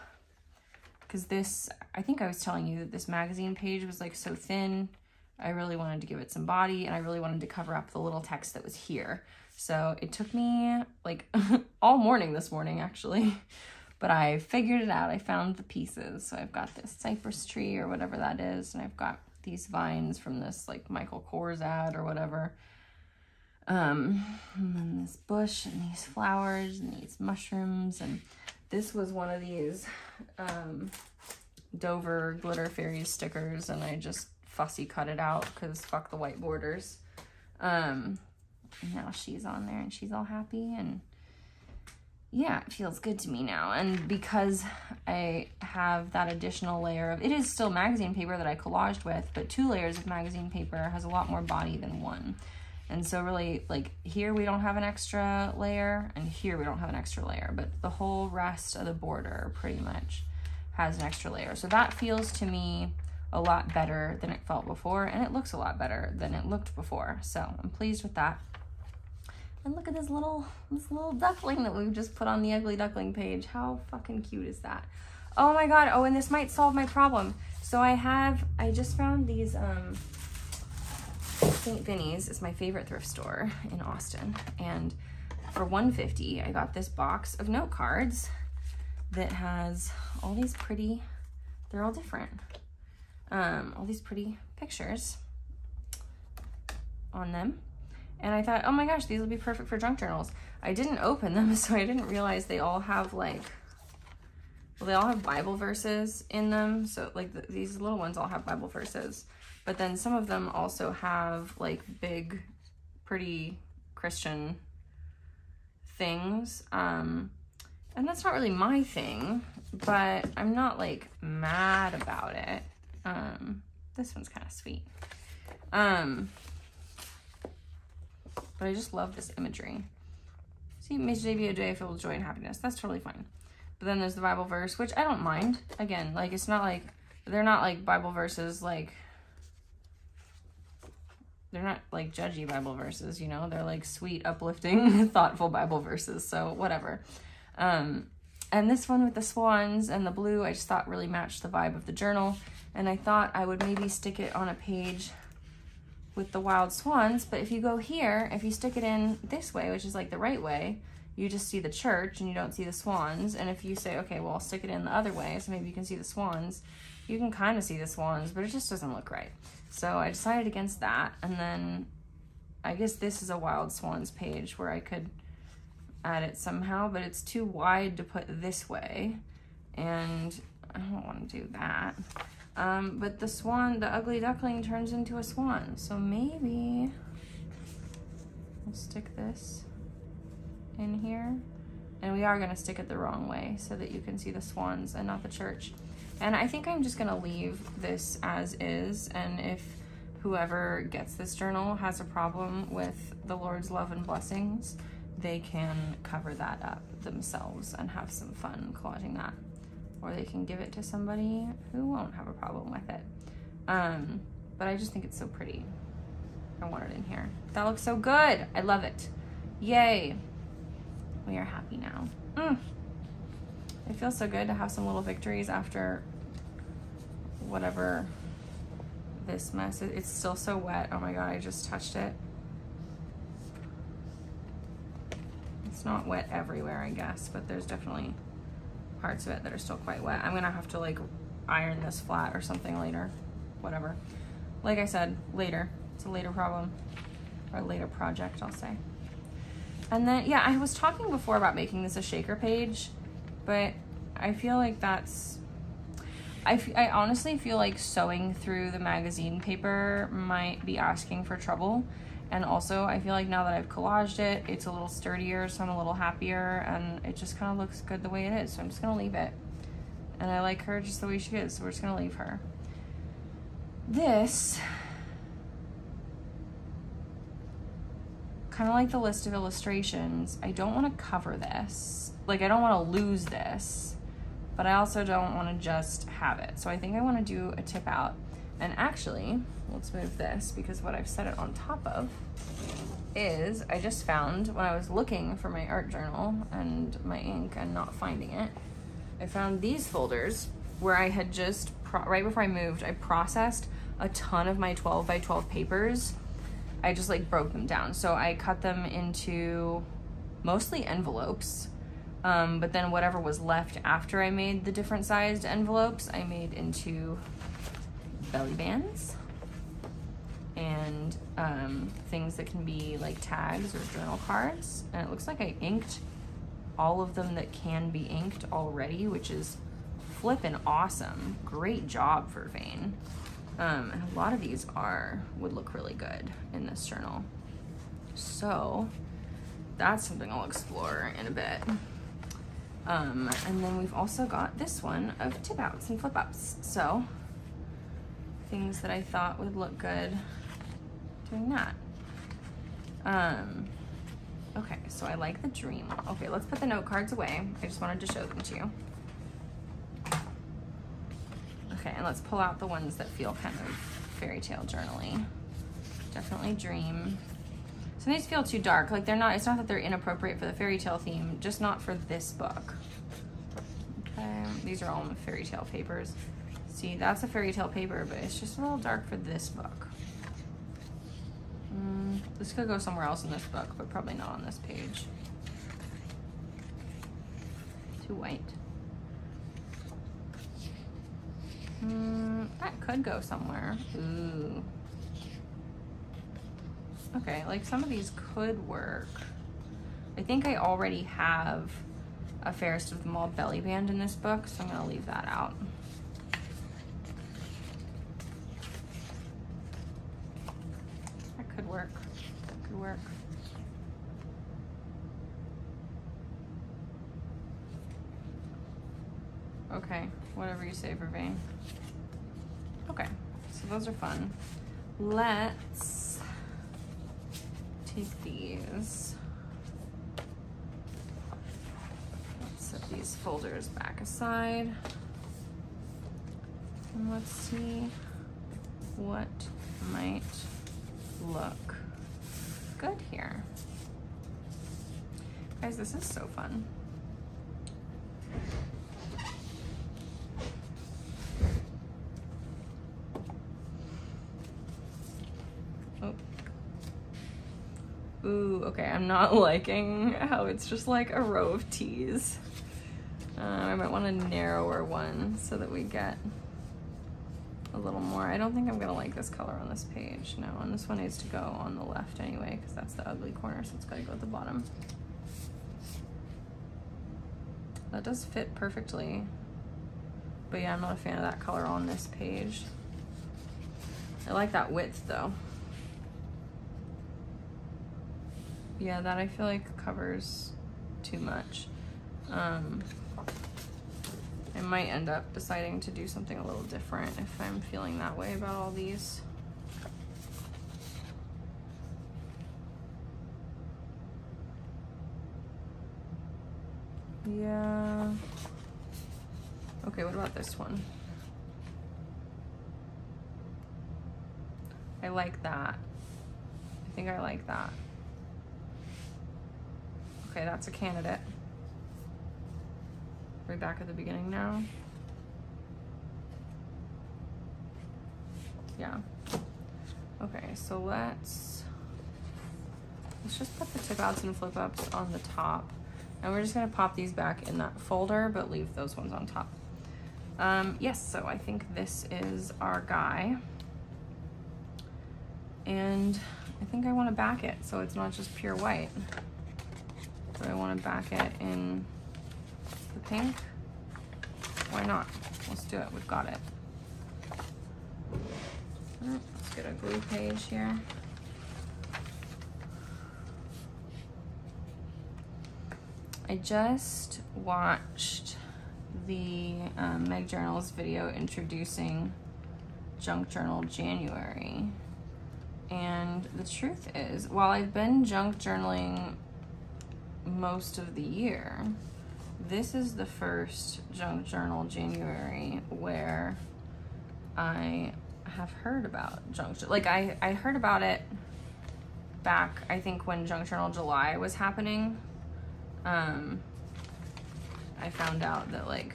because this, I think I was telling you that this magazine page was like so thin, I really wanted to give it some body, and I really wanted to cover up the little text that was here. So it took me like all morning this morning actually, but I figured it out. I found the pieces. So I've got this cypress tree or whatever that is, and I've got these vines from this like Michael Kors ad or whatever. And then this bush and these flowers and these mushrooms, and this was one of these Dover Glitter Fairies stickers, and I just fussy cut it out because fuck the white borders. Now she's on there and she's all happy, and yeah, it feels good to me now. And because I have that additional layer of, it is still magazine paper that I collaged with, but 2 layers of magazine paper has a lot more body than 1. And so really, like, here we don't have an extra layer, and here we don't have an extra layer, but the whole rest of the border pretty much has an extra layer. So that feels to me a lot better than it felt before, and it looks a lot better than it looked before. So I'm pleased with that. And look at this little duckling that we've just put on the Ugly Duckling page. How fucking cute is that? Oh my God. Oh, and this might solve my problem. So I just found these, St. Vinny's is my favorite thrift store in Austin. And for $1.50, I got this box of note cards that has all these pretty, they're all different. All these pretty pictures on them. And I thought, oh my gosh, these will be perfect for junk journals. I didn't open them, so I didn't realize they all have like, well, they all have Bible verses in them. So like these little ones all have Bible verses, but then some of them also have like big, pretty Christian things. And that's not really my thing, but I'm not like mad about it. This one's kind of sweet. But I just love this imagery. See, may today be a day filled with joy and happiness. That's totally fine. But then there's the Bible verse, which I don't mind. Again, like, it's not like, they're not like Bible verses, like, they're not like judgy Bible verses, you know? They're like sweet, uplifting, thoughtful Bible verses. So whatever. And this one with the swans and the blue, I just thought really matched the vibe of the journal. And I thought I would maybe stick it on a page with the wild swans, but if you go here, if you stick it in this way, which is like the right way, you just see the church and you don't see the swans. And if you say, okay, well, I'll stick it in the other way, so maybe you can see the swans, you can kind of see the swans, but it just doesn't look right. So I decided against that. And then I guess this is a wild swans page where I could add it somehow, but it's too wide to put this way, and I don't want to do that. But the swan, the Ugly Duckling turns into a swan. So maybe we'll stick this in here. And we are going to stick it the wrong way so that you can see the swans and not the church. And I think I'm just going to leave this as is. And if whoever gets this journal has a problem with the Lord's love and blessings, they can cover that up themselves and have some fun collaging that. Or they can give it to somebody who won't have a problem with it. But I just think it's so pretty. I want it in here. That looks so good. I love it. Yay. We are happy now. It feels so good to have some little victories after whatever this mess is. It's still so wet. Oh my God, I just touched it. It's not wet everywhere, I guess, but there's definitely parts of it that are still quite wet. I'm gonna have to like iron this flat or something later. Whatever. Like I said, later. It's a later problem. Or a later project, I'll say. And then, yeah, I was talking before about making this a shaker page, but I feel like that's... I honestly feel like sewing through the magazine paper might be asking for trouble. And also, I feel like now that I've collaged it, it's a little sturdier, so I'm a little happier, and it just kind of looks good the way it is, so I'm just gonna leave it. And I like her just the way she is, so we're just gonna leave her. This, kind of like the list of illustrations, I don't want to cover this. Like, I don't want to lose this, but I also don't want to just have it. So I think I want to do a tip out. And actually, let's move this, because what I've set it on top of is, I just found when I was looking for my art journal and my ink and not finding it, I found these folders where I had just, right before I moved, I processed a ton of my 12 by 12 papers, I just like broke them down. So I cut them into mostly envelopes, but then whatever was left after I made the different sized envelopes, I made into belly bands and things that can be like tags or journal cards. And it looks like I inked all of them that can be inked already, which is flippin' awesome. Great job, Vervain. And a lot of these would look really good in this journal. So that's something I'll explore in a bit. And then we've also got this one of tip outs and flip ups. So things that I thought would look good doing that. Okay, so I like the dream. Okay, let's put the note cards away. I just wanted to show them to you. Okay, and let's pull out the ones that feel kind of fairy tale journaly. Definitely dream. Some of these feel too dark. Like it's not that they're inappropriate for the fairy tale theme, just not for this book. Okay, these are all fairy tale papers. See, that's a fairy tale paper, but it's just a little dark for this book. This could go somewhere else in this book, but probably not on this page. Too white. That could go somewhere. Ooh. Okay, like some of these could work. I think I already have a Fairest of Them All belly band in this book, so I'm gonna leave that out. That could work. That could work. Okay, whatever you say, Vervain. Okay, so those are fun. Let's take these. Let's set these folders back aside. And let's see what might look good here. Guys, this is so fun. Ooh, okay, I'm not liking how it's just like a row of T's. I might want a narrower one so that we get a little more. I don't think I'm gonna like this color on this page. No, and this one needs to go on the left anyway because that's the ugly corner, so it's gotta go at the bottom. That does fit perfectly. But yeah, I'm not a fan of that color on this page. I like that width though. Yeah, that I feel like covers too much. I might end up deciding to do something a little different if I'm feeling that way about all these. Yeah. Okay, what about this one? I like that. I think I like that. Okay, that's a candidate. We're back at the beginning now. Yeah. Okay, so let's just put the tip outs and flip ups on the top. And we're just gonna pop these back in that folder, but leave those ones on top. Yes, so I think this is our guy. And I think I wanna back it so it's not just pure white. Do I want to back it in the pink? Why not? Let's do it. We've got it. Let's get a glue page here. I just watched the Meg Journals video introducing Junk Journal January. And the truth is, while I've been junk journaling most of the year, this is the first Junk Journal January where I have heard about junk. Like I heard about it back, I think when Junk Journal July was happening. I found out that like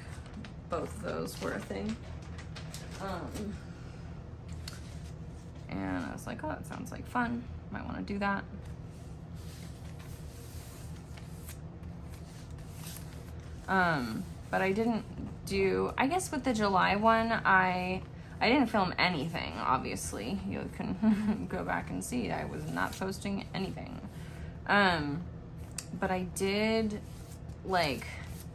both of those were a thing. And I was like, oh, that sounds like fun. Might want to do that. But I didn't do, I guess with the July one, I didn't film anything, obviously. You can go back and see. I was not posting anything. But I did, like,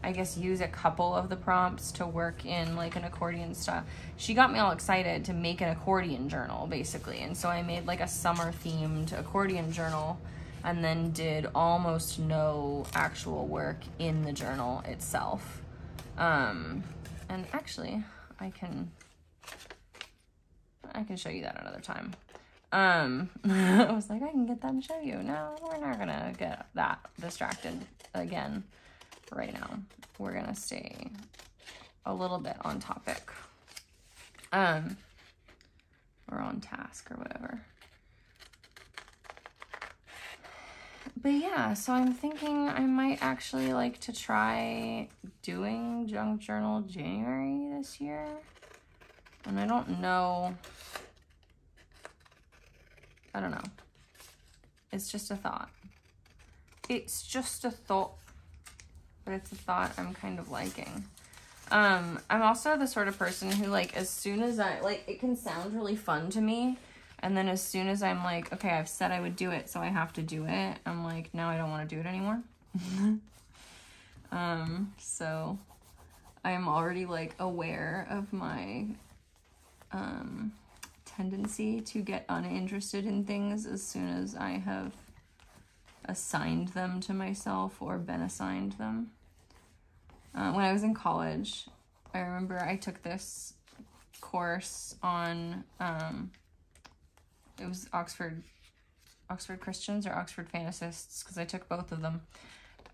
I guess use a couple of the prompts to work in like an accordion style. She got me all excited to make an accordion journal, basically. And so I made like a summer themed accordion journal and then did almost no actual work in the journal itself. And actually I can show you that another time. I was like, I can get that and show you. No, we're not gonna get that distracted again right now. We're gonna stay a little bit on topic. Or on task or whatever. But yeah, so I'm thinking I might actually like to try doing Junk Journal January this year. And I don't know. I don't know. It's just a thought. It's just a thought. But it's a thought I'm kind of liking. I'm also the sort of person who, like, as soon as I, like, it can sound really fun to me. And then as soon as I'm like, okay, I've said I would do it, so I have to do it. I'm like, now I don't want to do it anymore. So I'm already, like, aware of my, tendency to get uninterested in things as soon as I have assigned them to myself or been assigned them. When I was in college, I remember I took this course on, it was Oxford Christians or Oxford Fantacists, because I took both of them.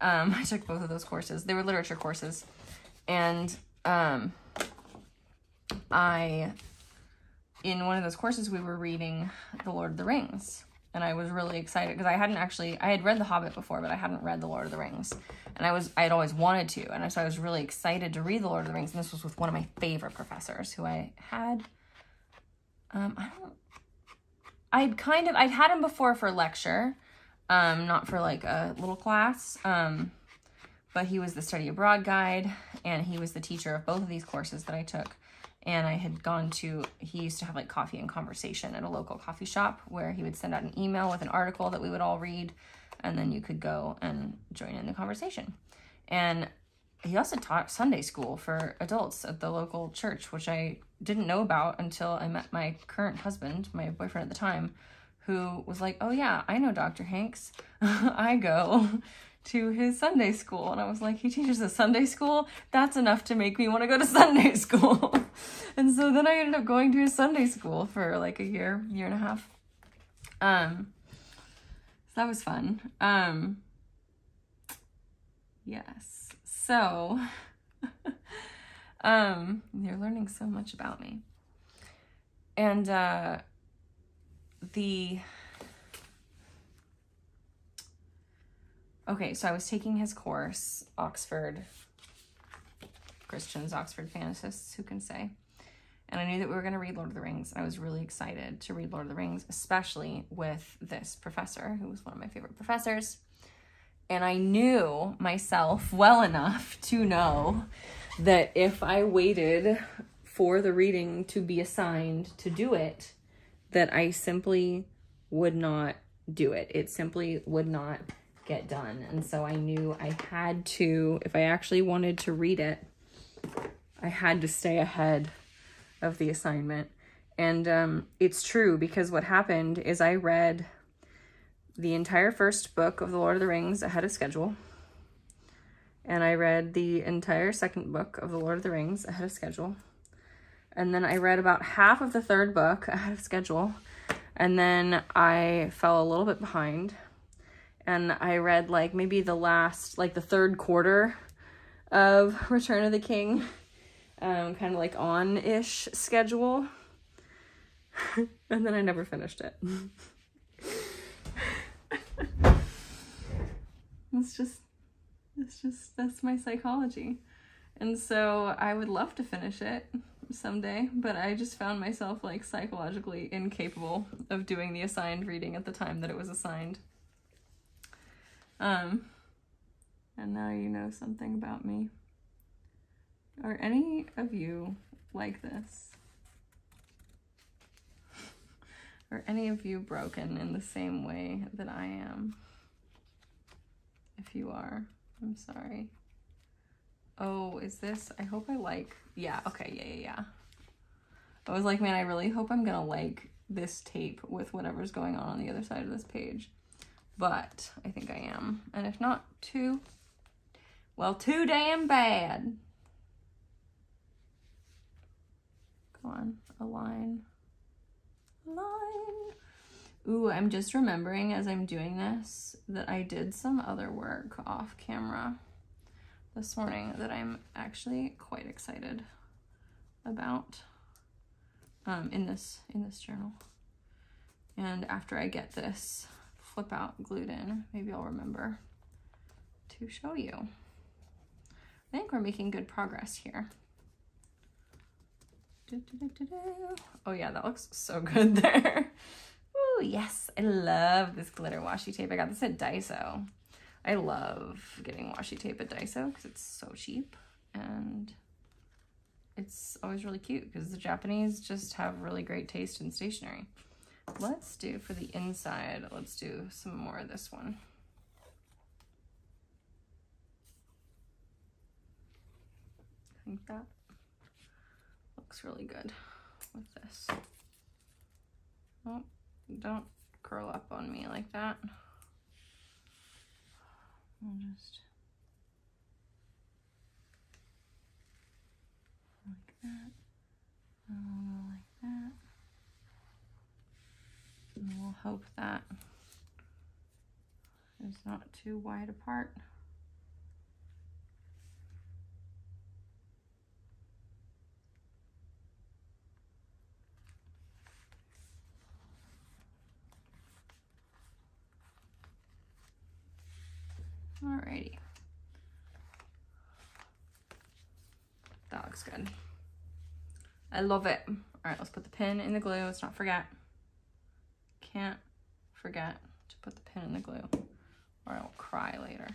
I took both of those courses. They were literature courses. And in one of those courses, we were reading The Lord of the Rings. And I was really excited because I had read The Hobbit before, but I hadn't read The Lord of the Rings. And I had always wanted to. And so I was really excited to read The Lord of the Rings. And this was with one of my favorite professors who I had, I'd had him before for lecture, not for like a little class. But he was the study abroad guide and he was the teacher of both of these courses that I took. And I had gone to, he used to have like coffee and conversation at a local coffee shop where he would send out an email with an article that we would all read. And then you could go and join in the conversation. And he also taught Sunday school for adults at the local church, which I didn't know about until I met my current husband, my boyfriend at the time, who was like, oh yeah, I know Dr. Hanks. I go to his Sunday school. And I was like, he teaches a Sunday school? That's enough to make me want to go to Sunday school. And so then I ended up going to his Sunday school for like a year and a half. So that was fun. Yes. So, you're learning so much about me. And, okay, so I was taking his course, Oxford Christians, Oxford Fantacists, who can say? And I knew that we were going to read Lord of the Rings. I was really excited to read Lord of the Rings, especially with this professor, who was one of my favorite professors. And I knew myself well enough to know that if I waited for the reading to be assigned to do it, that I simply would not do it. It simply would not get done. And so I knew I had to, if I actually wanted to read it, I had to stay ahead of the assignment. And it's true, because what happened is I read the entire first book of The Lord of the Rings ahead of schedule. And I read the entire second book of The Lord of the Rings ahead of schedule. And then I read about half of the third book ahead of schedule. And then I fell a little bit behind. And I read like maybe the last, like the third quarter of Return of the King. Kind of like on-ish schedule. And then I never finished it. That's my psychology. And so I would love to finish it. someday, but I just found myself like psychologically incapable of doing the assigned reading at the time that it was assigned. And now you know something about me. Are any of you like this? Are any of you broken in the same way that I am? If you are, I'm sorry. Oh, is this, I hope I like, yeah, okay, yeah. I was like, man, I really hope I'm gonna like this tape with whatever's going on the other side of this page. But I think I am. And if not, too damn bad. Go on, align. Ooh, I'm just remembering as I'm doing this that I did some other work off camera this morning that I'm actually quite excited about in this journal. And after I get this flip out glued in, maybe I'll remember to show you. I think we're making good progress here. Oh yeah, that looks so good there. Ooh, yes, I love this glitter washi tape. I got this at Daiso. I love getting washi tape at Daiso because it's so cheap and it's always really cute because the Japanese just have really great taste in stationery. Let's do, for the inside, let's do some more of this one. I think that looks really good with this. Oh, don't curl up on me like that. I'll just like that. And we'll go like that. And we'll hope that it's not too wide apart. Alrighty. That looks good. I love it. All right, let's put the pin in the glue. Let's not forget. Can't forget to put the pin in the glue or I'll cry later.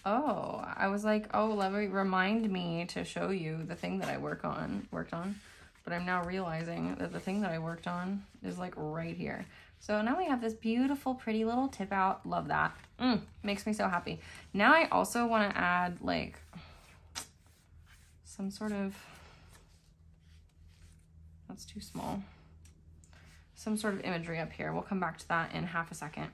Oh, I was like, oh, let me remind me to show you the thing that I worked on. But I'm now realizing that the thing that I worked on is like right here. So now we have this beautiful, pretty little tip out. Love that. Makes me so happy. Now I also want to add like some sort of, that's too small. Some sort of imagery up here. We'll come back to that in half a second.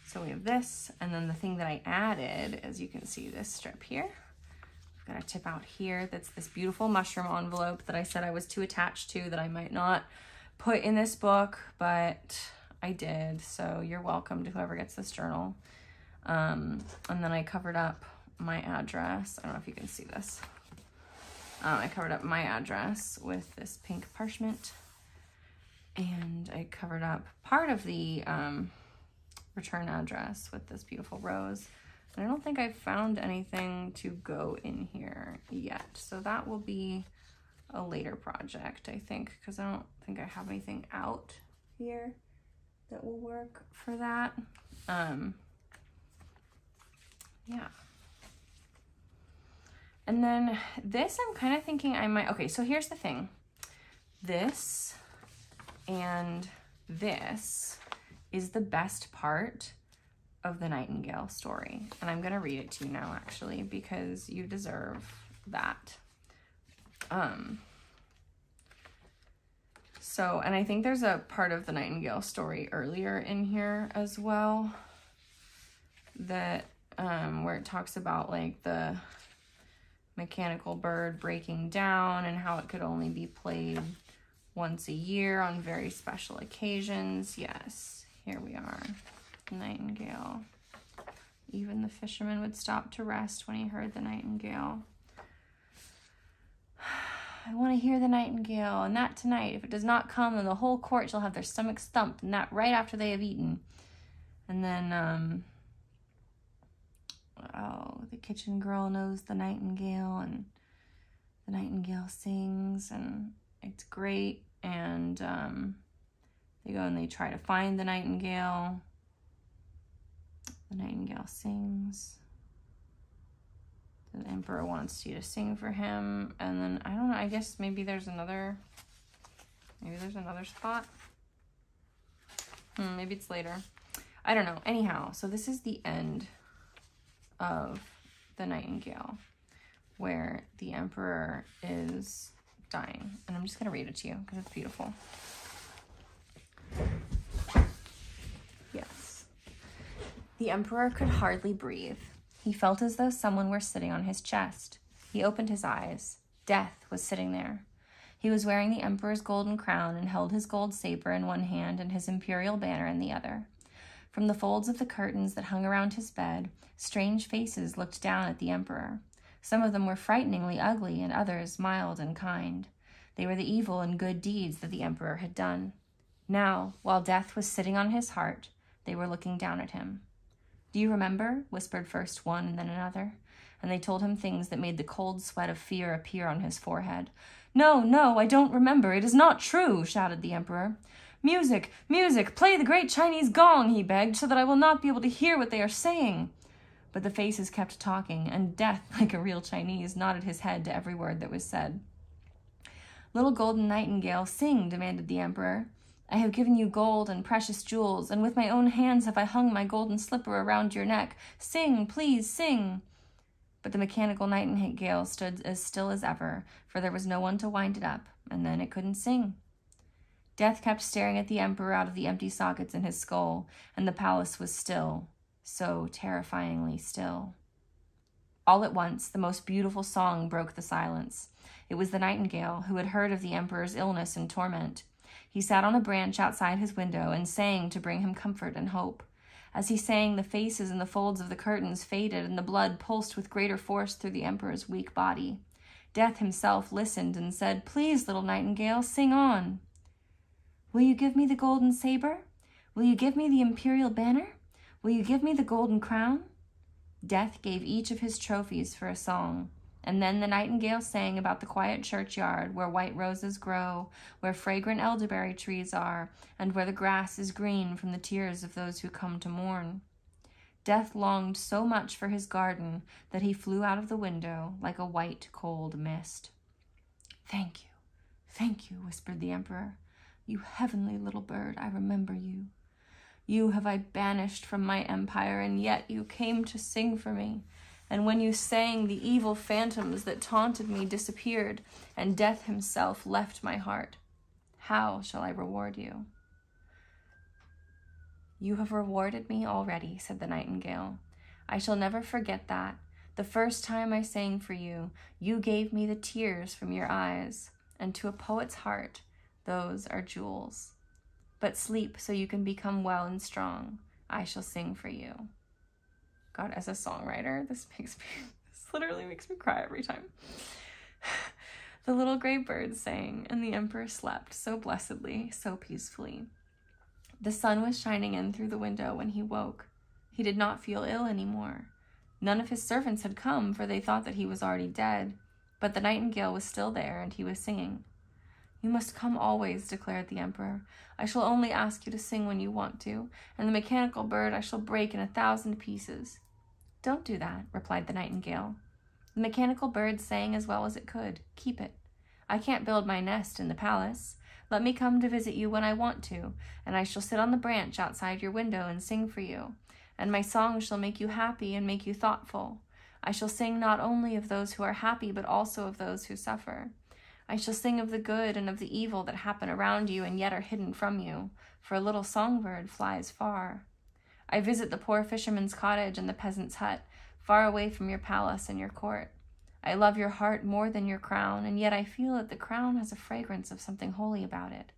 So we have this, and then the thing that I added, as you can see, this strip here. I've got a tip out here that's this beautiful mushroom envelope that I said I was too attached to, that I might not put in this book, but I did. So you're welcome to whoever gets this journal. And then I covered up my address. I don't know if you can see this. I covered up my address with this pink parchment, and I covered up part of the return address with this beautiful rose. And I don't think I've found anything to go in here yet. So that will be a later project, I think, because I don't think I have anything out here that will work for that. Yeah. And then this, I'm kind of thinking I might, okay, so here's the thing. This and this is the best part of the Nightingale story. And I'm gonna read it to you now, actually, because you deserve that. So, and I think there's a part of the Nightingale story earlier in here as well, that, where it talks about like the mechanical bird breaking down and how it could only be played once a year on very special occasions. Yes, here we are. Nightingale. Even the fisherman would stop to rest when he heard the nightingale. I want to hear the nightingale, and that tonight. If it does not come, then the whole court shall have their stomachs thumped, and that right after they have eaten. And then, oh, the kitchen girl knows the nightingale, and The nightingale sings, and it's great. And they go and they try to find the nightingale. The nightingale sings. The emperor wants you to sing for him. And then, I don't know, I guess maybe there's another spot. Maybe it's later. I don't know. Anyhow, so this is the end of the nightingale, where the emperor is dying. And I'm just going to read it to you because it's beautiful. Yes. The emperor could hardly breathe. He felt as though someone were sitting on his chest. He opened his eyes. Death was sitting there. He was wearing the emperor's golden crown and held his gold saber in one hand and his imperial banner in the other. From the folds of the curtains that hung around his bed, strange faces looked down at the emperor. Some of them were frighteningly ugly and others mild and kind. They were the evil and good deeds that the emperor had done. Now, while death was sitting on his heart, they were looking down at him. "Do you remember?" whispered first one and then another, and they told him things that made the cold sweat of fear appear on his forehead. "No, no, I don't remember. It is not true," shouted the emperor. "Music, music, play the great Chinese gong," he begged, "so that I will not be able to hear what they are saying." But the faces kept talking, and Death, like a real Chinese, nodded his head to every word that was said. "Little golden nightingale, sing," demanded the emperor. "I have given you gold and precious jewels, and with my own hands have I hung my golden slipper around your neck. Sing, please, sing." But the mechanical nightingale stood as still as ever, for there was no one to wind it up, and then it couldn't sing. Death kept staring at the emperor out of the empty sockets in his skull, and the palace was still, so terrifyingly still. All at once, the most beautiful song broke the silence. It was the nightingale, who had heard of the emperor's illness and torment. He sat on a branch outside his window and sang to bring him comfort and hope. As he sang, the faces in the folds of the curtains faded, and the blood pulsed with greater force through the emperor's weak body. Death himself listened and said, "Please, little nightingale, sing on." "Will you give me the golden saber? Will you give me the imperial banner? Will you give me the golden crown?" Death gave each of his trophies for a song. And then the nightingale sang about the quiet churchyard where white roses grow, where fragrant elderberry trees are, and where the grass is green from the tears of those who come to mourn. Death longed so much for his garden that he flew out of the window like a white, cold mist. Thank you," whispered the emperor. "You heavenly little bird, I remember you. You have I banished from my empire, and yet you came to sing for me. And when you sang, the evil phantoms that taunted me disappeared, and Death himself left my heart. How shall I reward you?" "You have rewarded me already," said the nightingale. "I shall never forget that. The first time I sang for you, you gave me the tears from your eyes, and to a poet's heart, those are jewels. But sleep so you can become well and strong. I shall sing for you." God, as a songwriter, this literally makes me cry every time. The little gray bird sang, and the emperor slept so blessedly, so peacefully. The sun was shining in through the window when he woke. He did not feel ill anymore. None of his servants had come, for they thought that he was already dead, but the nightingale was still there, and he was singing. "You must come always," declared the emperor. "I shall only ask you to sing when you want to, and the mechanical bird I shall break in 1,000 pieces." "Don't do that," replied the nightingale. "The mechanical bird sang as well as it could. Keep it. I can't build my nest in the palace. Let me come to visit you when I want to, and I shall sit on the branch outside your window and sing for you, and my song shall make you happy and make you thoughtful. I shall sing not only of those who are happy, but also of those who suffer. I shall sing of the good and of the evil that happen around you and yet are hidden from you, for a little songbird flies far. I visit the poor fisherman's cottage and the peasant's hut, far away from your palace and your court. I love your heart more than your crown, and yet I feel that the crown has a fragrance of something holy about it.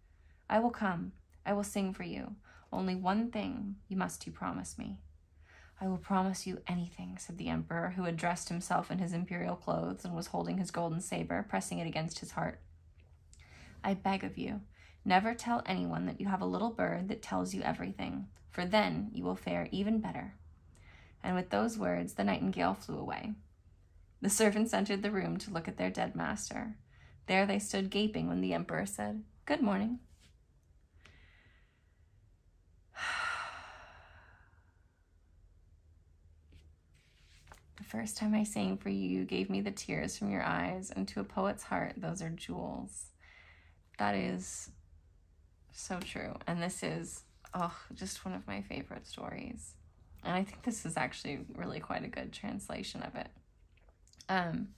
I will come. I will sing for you. Only one thing must you promise me." "I will promise you anything," said the emperor, who had dressed himself in his imperial clothes and was holding his golden saber, pressing it against his heart. "I beg of you, never tell anyone that you have a little bird that tells you everything, for then you will fare even better." And with those words, the nightingale flew away. The servants entered the room to look at their dead master. There they stood gaping when the emperor said, "Good morning." The first time I sang for you, you gave me the tears from your eyes, and to a poet's heart, those are jewels. That is so true. And this is, oh, just one of my favorite stories. And I think this is actually really quite a good translation of it. And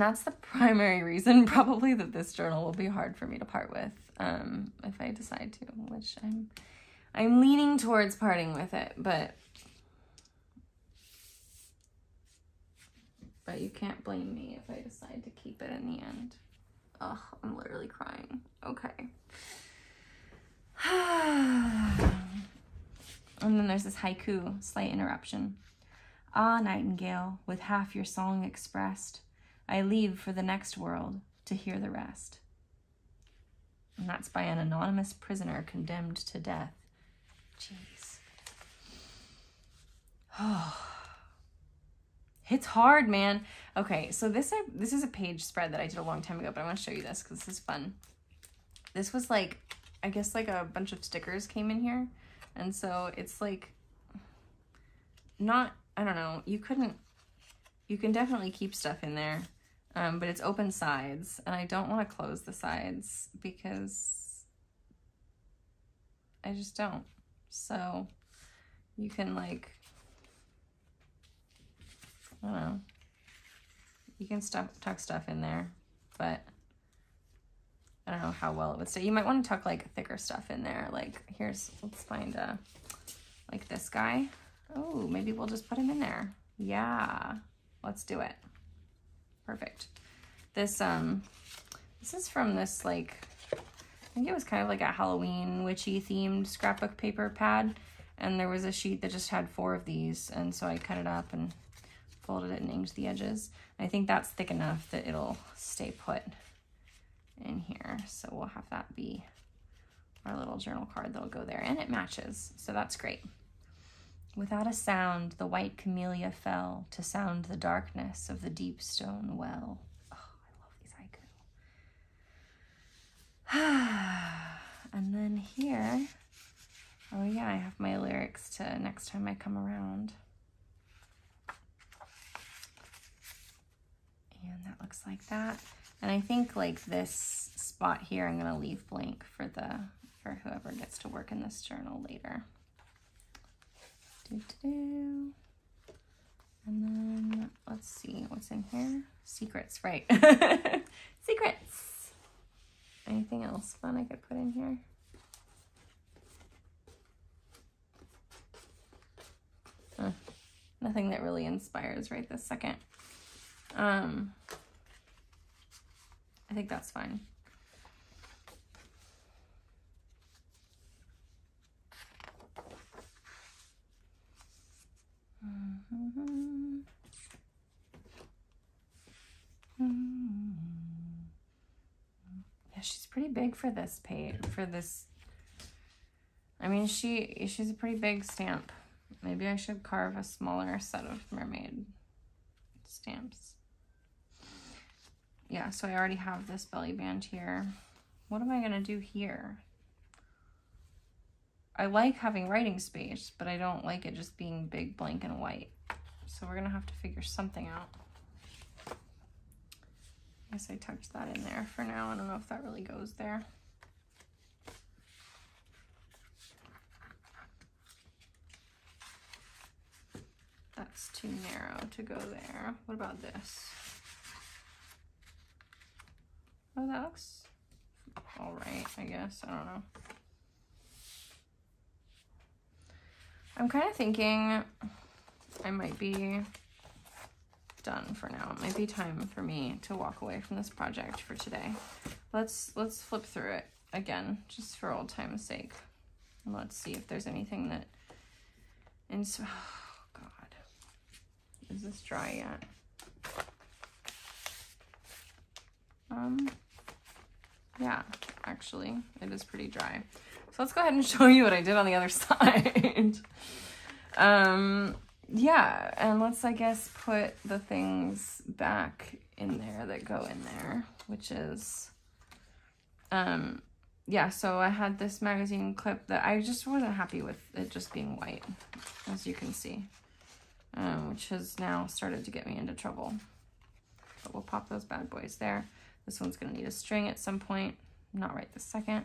that's the primary reason probably that this journal will be hard for me to part with, if I decide to, which I'm leaning towards parting with it, but you can't blame me if I decide to keep it in the end. Ugh, I'm literally crying. Okay. And then there's this haiku, slight interruption. Ah, nightingale, with half your song expressed, I leave for the next world to hear the rest. And that's by an anonymous prisoner condemned to death. Jeez. Oh. It's hard, man. Okay, so this is a page spread that I did a long time ago, but I want to show you this because this is fun. This was like, I guess like a bunch of stickers came in here. And so it's like, not, I don't know, you can definitely keep stuff in there, but it's open sides. And I don't want to close the sides because I just don't. So you can like, I don't know, you can tuck stuff in there, but I don't know how well it would stay. You might want to tuck like thicker stuff in there. Like let's find like this guy. Oh, maybe we'll just put him in there. Yeah, let's do it. Perfect. This is from this, like, I think it was kind of like a Halloween witchy themed scrapbook paper pad. And there was a sheet that just had 4 of these. And so I cut it up and folded it and inked the edges. I think that's thick enough that it'll stay put in here. So we'll have that be our little journal card that'll go there. And it matches, so that's great. Without a sound, the white camellia fell to sound the darkness of the deep stone well. Oh, I love these haiku. And then here, oh yeah, I have my lyrics to next time I come around. And that looks like that. And I think like this spot here, I'm gonna leave blank for whoever gets to work in this journal later. And then let's see what's in here. Secrets, right? Secrets. Anything else fun I could put in here? Nothing that really inspires right this second. I think that's fine. Yeah, she's pretty big for this page, for this. I mean, she's a pretty big stamp. Maybe I should carve a smaller set of mermaid stamps. Yeah, so I already have this belly band here. What am I gonna do here? I like having writing space, but I don't like it just being big, blank, and white. So we're gonna have to figure something out. I guess I tucked that in there for now. I don't know if that really goes there. That's too narrow to go there. What about this? Oh, that looks all right, I guess. I don't know. I'm kind of thinking I might be done for now. It might be time for me to walk away from this project for today. Let's flip through it again, just for old time's sake. And let's see if there's anything that oh God. Is this dry yet? Yeah, actually, it is pretty dry. So let's go ahead and show you what I did on the other side. Yeah, and let's, I guess, put the things back in there that go in there, which is, yeah, so I had this magazine clip that I just wasn't happy with it just being white, as you can see, which has now started to get me into trouble. But we'll pop those bad boys there. This one's gonna need a string at some point, not right this second.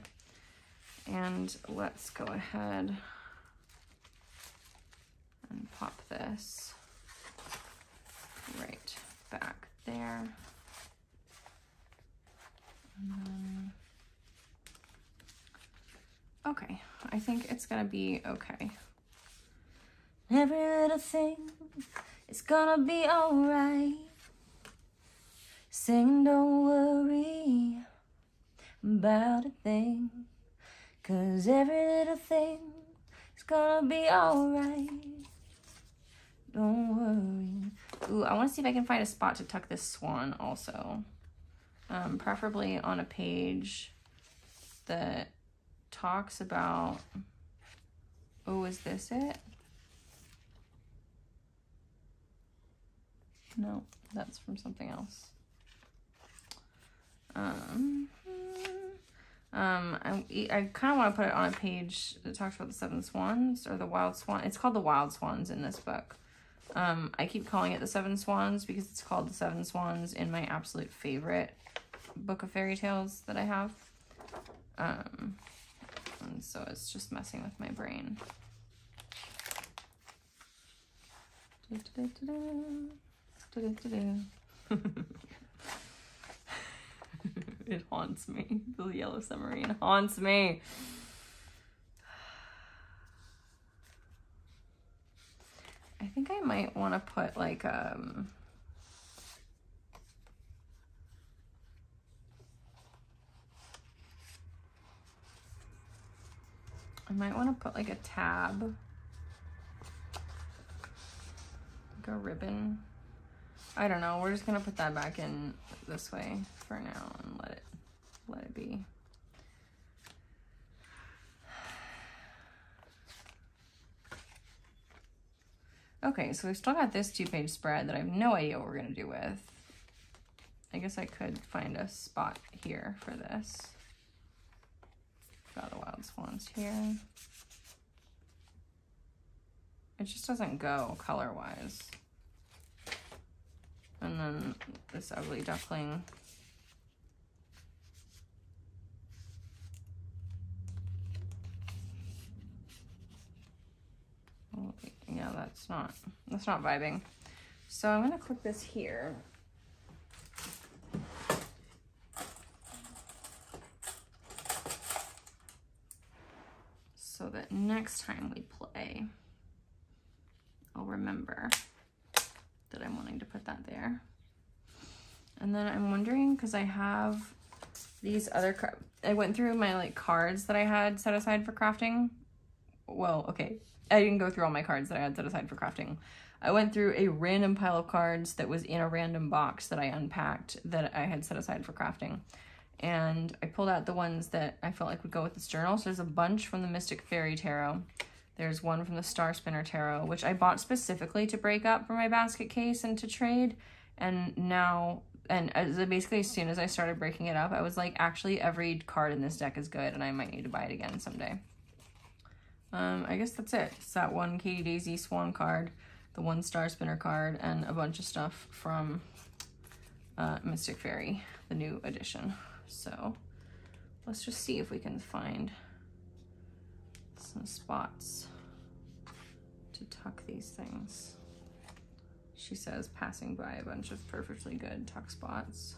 And let's go ahead and pop this right back there. And then, okay, I think it's gonna be okay. Every little thing is gonna be alright. Sing, don't worry about a thing, 'cause every little thing is gonna be alright. Don't worry. Ooh, I want to see if I can find a spot to tuck this swan also. Preferably on a page that talks about, oh, is this it? No, that's from something else. I kind of want to put it on a page that talks about the seven swans or the wild swan. It's called the wild swans in this book. I keep calling it the seven swans because it's called the seven swans in my absolute favorite book of fairy tales that I have. And so it's just messing with my brain. It haunts me. The yellow submarine haunts me. I think I might want to put like I might want to put like a tab, like a ribbon. I don't know. We're just gonna put that back in this way for now and let it be. Okay, so we've still got this 2-page spread that I have no idea what we're gonna do with. I guess I could find a spot here for this. Got the wild swans here. It just doesn't go color-wise. And then this ugly duckling. Oh, yeah, that's not vibing. So I'm gonna clip this here. So that next time we play, I'll remember that I'm wanting to put that there. And then I'm wondering, because I have these other I went through my like cards that I had set aside for crafting. Well, okay, I didn't go through all my cards that I had set aside for crafting. I went through a random pile of cards that was in a random box that I unpacked that I had set aside for crafting. And I pulled out the ones that I felt like would go with this journal. So there's a bunch from the Mystic Fairy Tarot. There's one from the Star Spinner Tarot, which I bought specifically to break up for my basket case and to trade. And now, basically as soon as I started breaking it up, I was like, actually every card in this deck is good and I might need to buy it again someday. I guess that's it. It's that one Katie Daisy Swan card, the one Star Spinner card, and a bunch of stuff from Mystic Fairy, the new edition. So let's just see if we can find some spots to tuck these things. She says passing by a bunch of perfectly good tuck spots.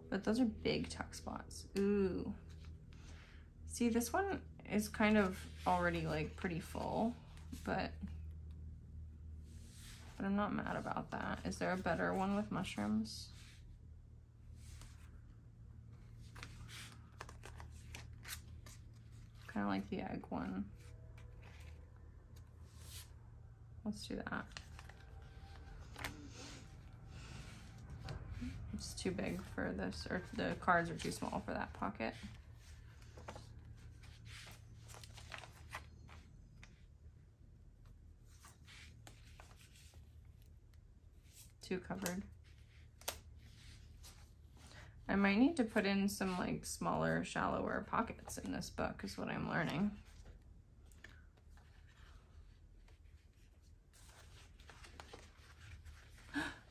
But those are big tuck spots. Ooh. See, this one is kind of already like pretty full, but I'm not mad about that. Is there a better one with mushrooms? Kind of like the egg one. Let's do that. It's too big for this, or the cards are too small for that pocket. too covered. I might need to put in some like smaller, shallower pockets in this book is what I'm learning.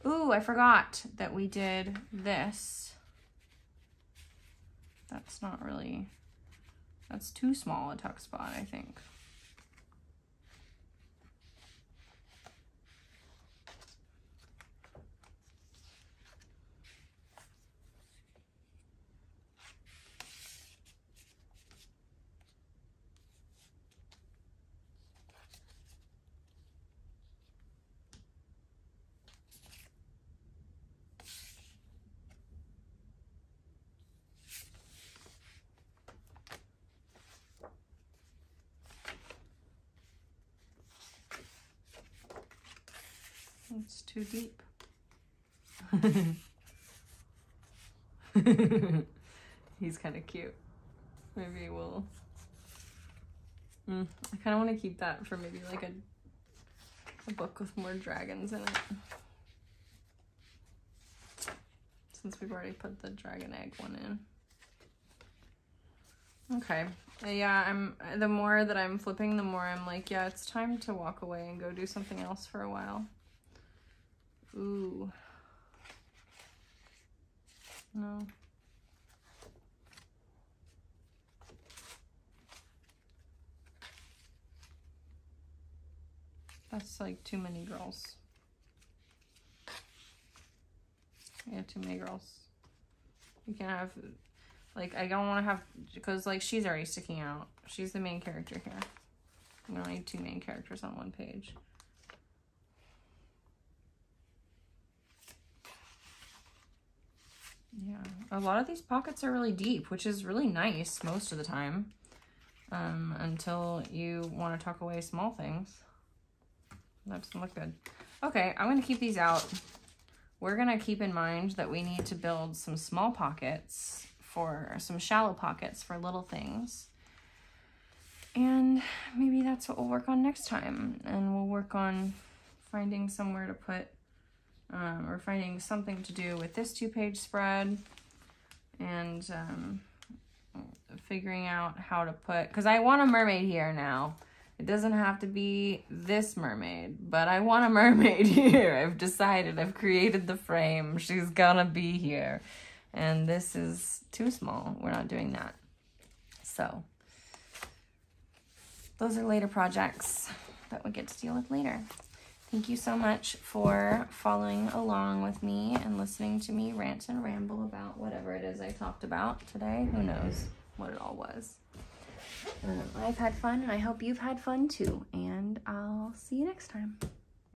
Ooh, I forgot that we did this. That's not really, that's too small a tuck spot, I think. It's too deep. He's kind of cute. Maybe we'll... I kind of want to keep that for maybe like a book with more dragons in it. Since we've already put the dragon egg one in. Okay. Yeah, the more that I'm flipping, the more I'm like, yeah, it's time to walk away and go do something else for a while. Ooh. No. That's like too many girls. Yeah, too many girls. You can have, like, I don't want to have, because like she's already sticking out. She's the main character here. We don't need two main characters on one page. Yeah, a lot of these pockets are really deep, which is really nice most of the time, until you want to tuck away small things. That doesn't look good. Okay, I'm going to keep these out. We're going to keep in mind that we need to build some small pockets for some shallow pockets for little things. And maybe that's what we'll work on next time. And we'll work on finding somewhere to put or finding something to do with this 2-page spread, and figuring out how to put, because I want a mermaid here now. It doesn't have to be this mermaid, but I want a mermaid here. I've decided, I've created the frame. She's gonna be here. And this is too small. We're not doing that. So those are later projects that we get to deal with later. Thank you so much for following along with me and listening to me rant and ramble about whatever it is I talked about today. Who knows what it all was. I've had fun, and I hope you've had fun too. And I'll see you next time.